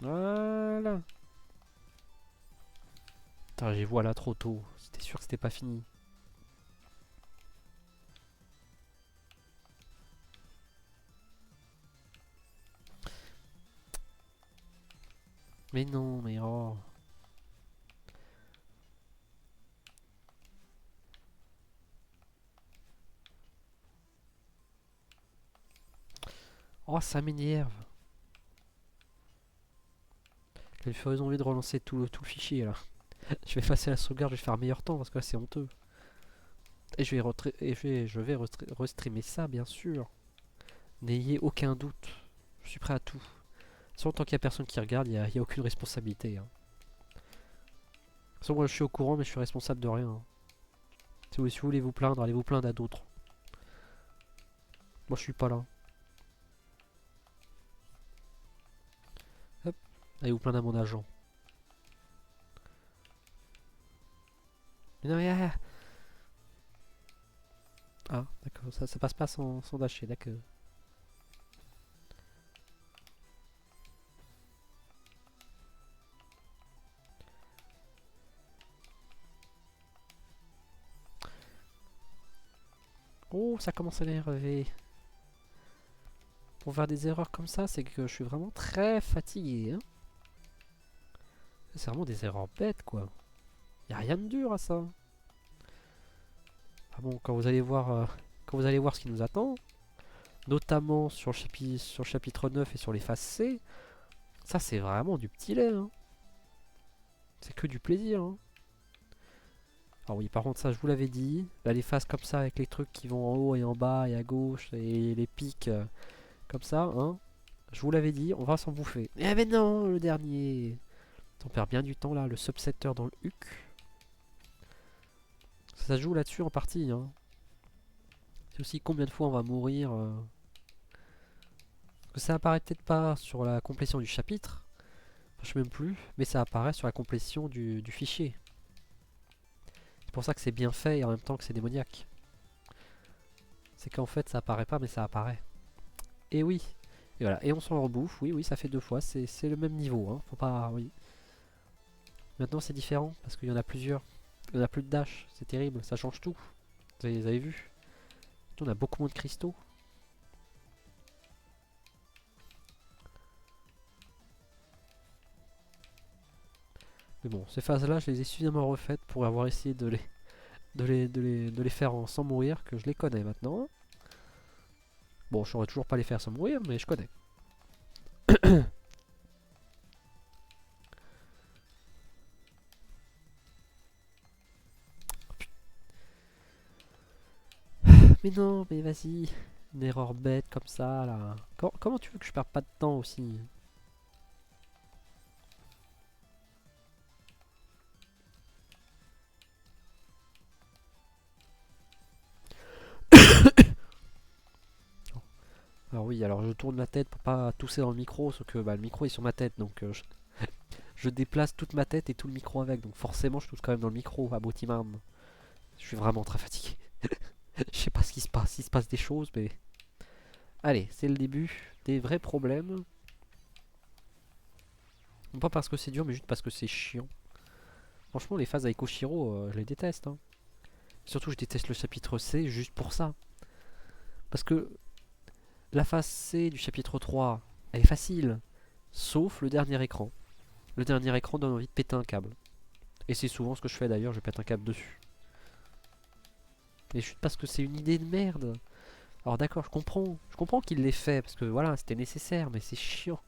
Voilà. Putain, j'ai voilà trop tôt. C'était sûr que c'était pas fini. Mais non, mais oh. Oh, ça m'énerve. J'ai envie de relancer tout le fichier là. Je vais effacer la sauvegarde, je vais faire un meilleur temps parce que là c'est honteux. Et je vais restreamer ça, bien sûr. N'ayez aucun doute. Je suis prêt à tout. Sans tant qu'il n'y a personne qui regarde, il n'y a aucune responsabilité. Hein. De toute façon, moi je suis au courant, mais je suis responsable de rien. Hein. Si vous voulez vous plaindre, allez vous plaindre à d'autres. Moi je suis pas là. Hop. Allez vous plaindre à mon agent. Mais non, mais ah, d'accord, ça passe pas sans dasher, d'accord. Oh, ça commence à l'énerver. Pour faire des erreurs comme ça, c'est que je suis vraiment très fatigué. Hein. C'est vraiment des erreurs bêtes, quoi. Y a rien de dur à ça. Ah bon, quand vous allez voir ce qui nous attend, notamment sur le chapitre 9 et sur les phases C, ça c'est vraiment du petit lait. Hein. C'est que du plaisir. Hein. Alors oui, par contre ça je vous l'avais dit, là les phases comme ça avec les trucs qui vont en haut et en bas et à gauche et les pics comme ça, hein, je vous l'avais dit, on va s'en bouffer. Eh mais non, le dernier. On perd bien du temps là, le subsetter dans le HUC. Ça se joue là-dessus en partie. Hein. C'est aussi combien de fois on va mourir. Parce que ça apparaît peut-être pas sur la complétion du chapitre. Enfin, je sais même plus. Mais ça apparaît sur la complétion du fichier. C'est pour ça que c'est bien fait et en même temps que c'est démoniaque. C'est qu'en fait ça apparaît pas mais ça apparaît. Et oui. Et voilà. Et on s'en rebouffe. Oui, oui, ça fait 2 fois. C'est le même niveau. Hein. Faut pas. Oui. Maintenant c'est différent parce qu'il y en a plusieurs. Il n'y en a plus de dash. C'est terrible. Ça change tout. Vous avez vu. On a beaucoup moins de cristaux. Mais bon, ces phases-là, je les ai suffisamment refaites pour avoir essayé de les faire sans mourir, que je les connais maintenant. Bon, je saurais toujours pas les faire sans mourir, mais je connais. Mais non, mais vas-y. Une erreur bête comme ça, là. Comment tu veux que je perde pas de temps aussi? Alors oui, alors je tourne la tête pour pas tousser dans le micro, sauf que bah, le micro est sur ma tête, donc je déplace toute ma tête et tout le micro avec, donc forcément je tousse quand même dans le micro, à Botiman. Je suis vraiment très fatigué. Je sais pas ce qui se passe, il se passe des choses, mais... Allez, c'est le début des vrais problèmes. Non pas parce que c'est dur, mais juste parce que c'est chiant. Franchement, les phases avec Oshiro, je les déteste. Hein. Surtout, je déteste le chapitre C juste pour ça. Parce que la phase C du chapitre 3, elle est facile. Sauf le dernier écran. Le dernier écran donne envie de péter un câble. Et c'est souvent ce que je fais d'ailleurs, je pète un câble dessus. Et juste parce que c'est une idée de merde. Alors d'accord, je comprends qu'il l'ait fait, parce que voilà, c'était nécessaire, mais c'est chiant.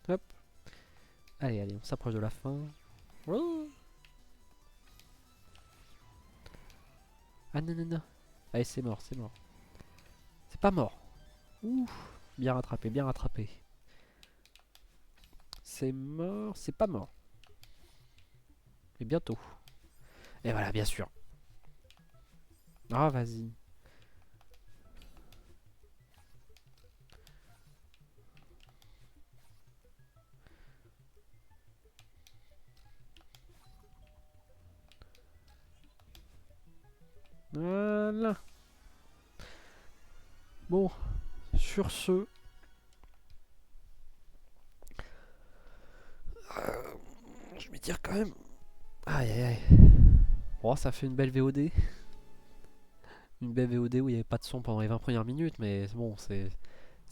Hop. Allez, allez, on s'approche de la fin. Oh. Ah non, non, non. Allez, c'est mort, c'est mort. C'est pas mort. Ouf. Bien rattrapé, bien rattrapé. C'est mort, c'est pas mort. Mais bientôt. Et voilà, bien sûr. Ah, vas-y. Voilà. Bon, sur ce... je vais dire quand même... Aïe, aïe, aïe. Oh, ça fait une belle VOD. Une belle VOD où il n'y avait pas de son pendant les 20 premières minutes, mais bon, c'est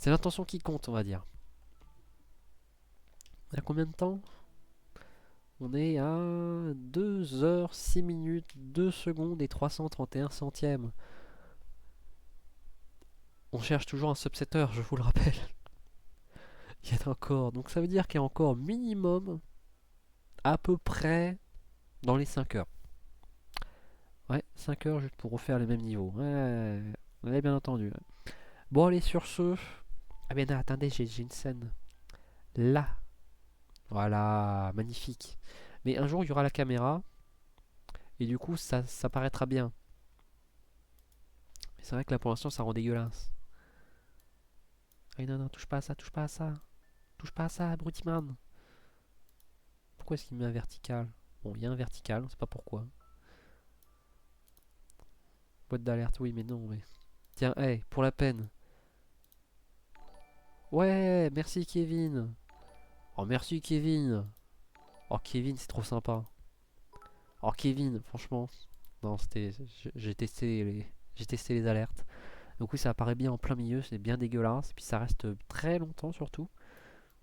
l'intention qui compte, on va dire. Il y a combien de temps? On est à 2 heures, 6 minutes, 2 secondes et 331 centièmes. On cherche toujours un subsetter, je vous le rappelle. Il y en a encore. Donc ça veut dire qu'il y a encore minimum à peu près dans les 5 heures. Ouais, 5 heures juste pour refaire les mêmes niveaux. Ouais, vous avez bien entendu. Bon, allez, sur ce... Ah bien, non, attendez, j'ai une scène. Là. Voilà, magnifique. Mais un jour, il y aura la caméra. Et du coup, ça paraîtra bien. Mais c'est vrai que là, pour l'instant, ça rend dégueulasse. Ah non, non, touche pas à ça, touche pas à ça. Touche pas à ça, Brutiman. Pourquoi est-ce qu'il met un vertical? Bon, il y a un vertical, on sait pas pourquoi. Boîte d'alerte, oui, mais non, mais... Tiens, hey, pour la peine. Ouais, merci Kevin. Oh, merci Kevin. Oh, Kevin, c'est trop sympa. Oh, Kevin, franchement. Non, c'était... J'ai testé les alertes. Donc oui, ça apparaît bien en plein milieu, c'est bien dégueulasse. Et puis ça reste très longtemps, surtout.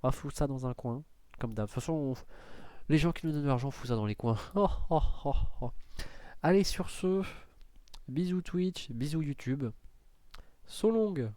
On va foutre ça dans un coin, comme d'hab. De toute façon, les gens qui nous donnent de l'argent, foutent ça dans les coins. Oh, oh, oh, oh. Allez, sur ce, bisous Twitch, bisous YouTube. So long.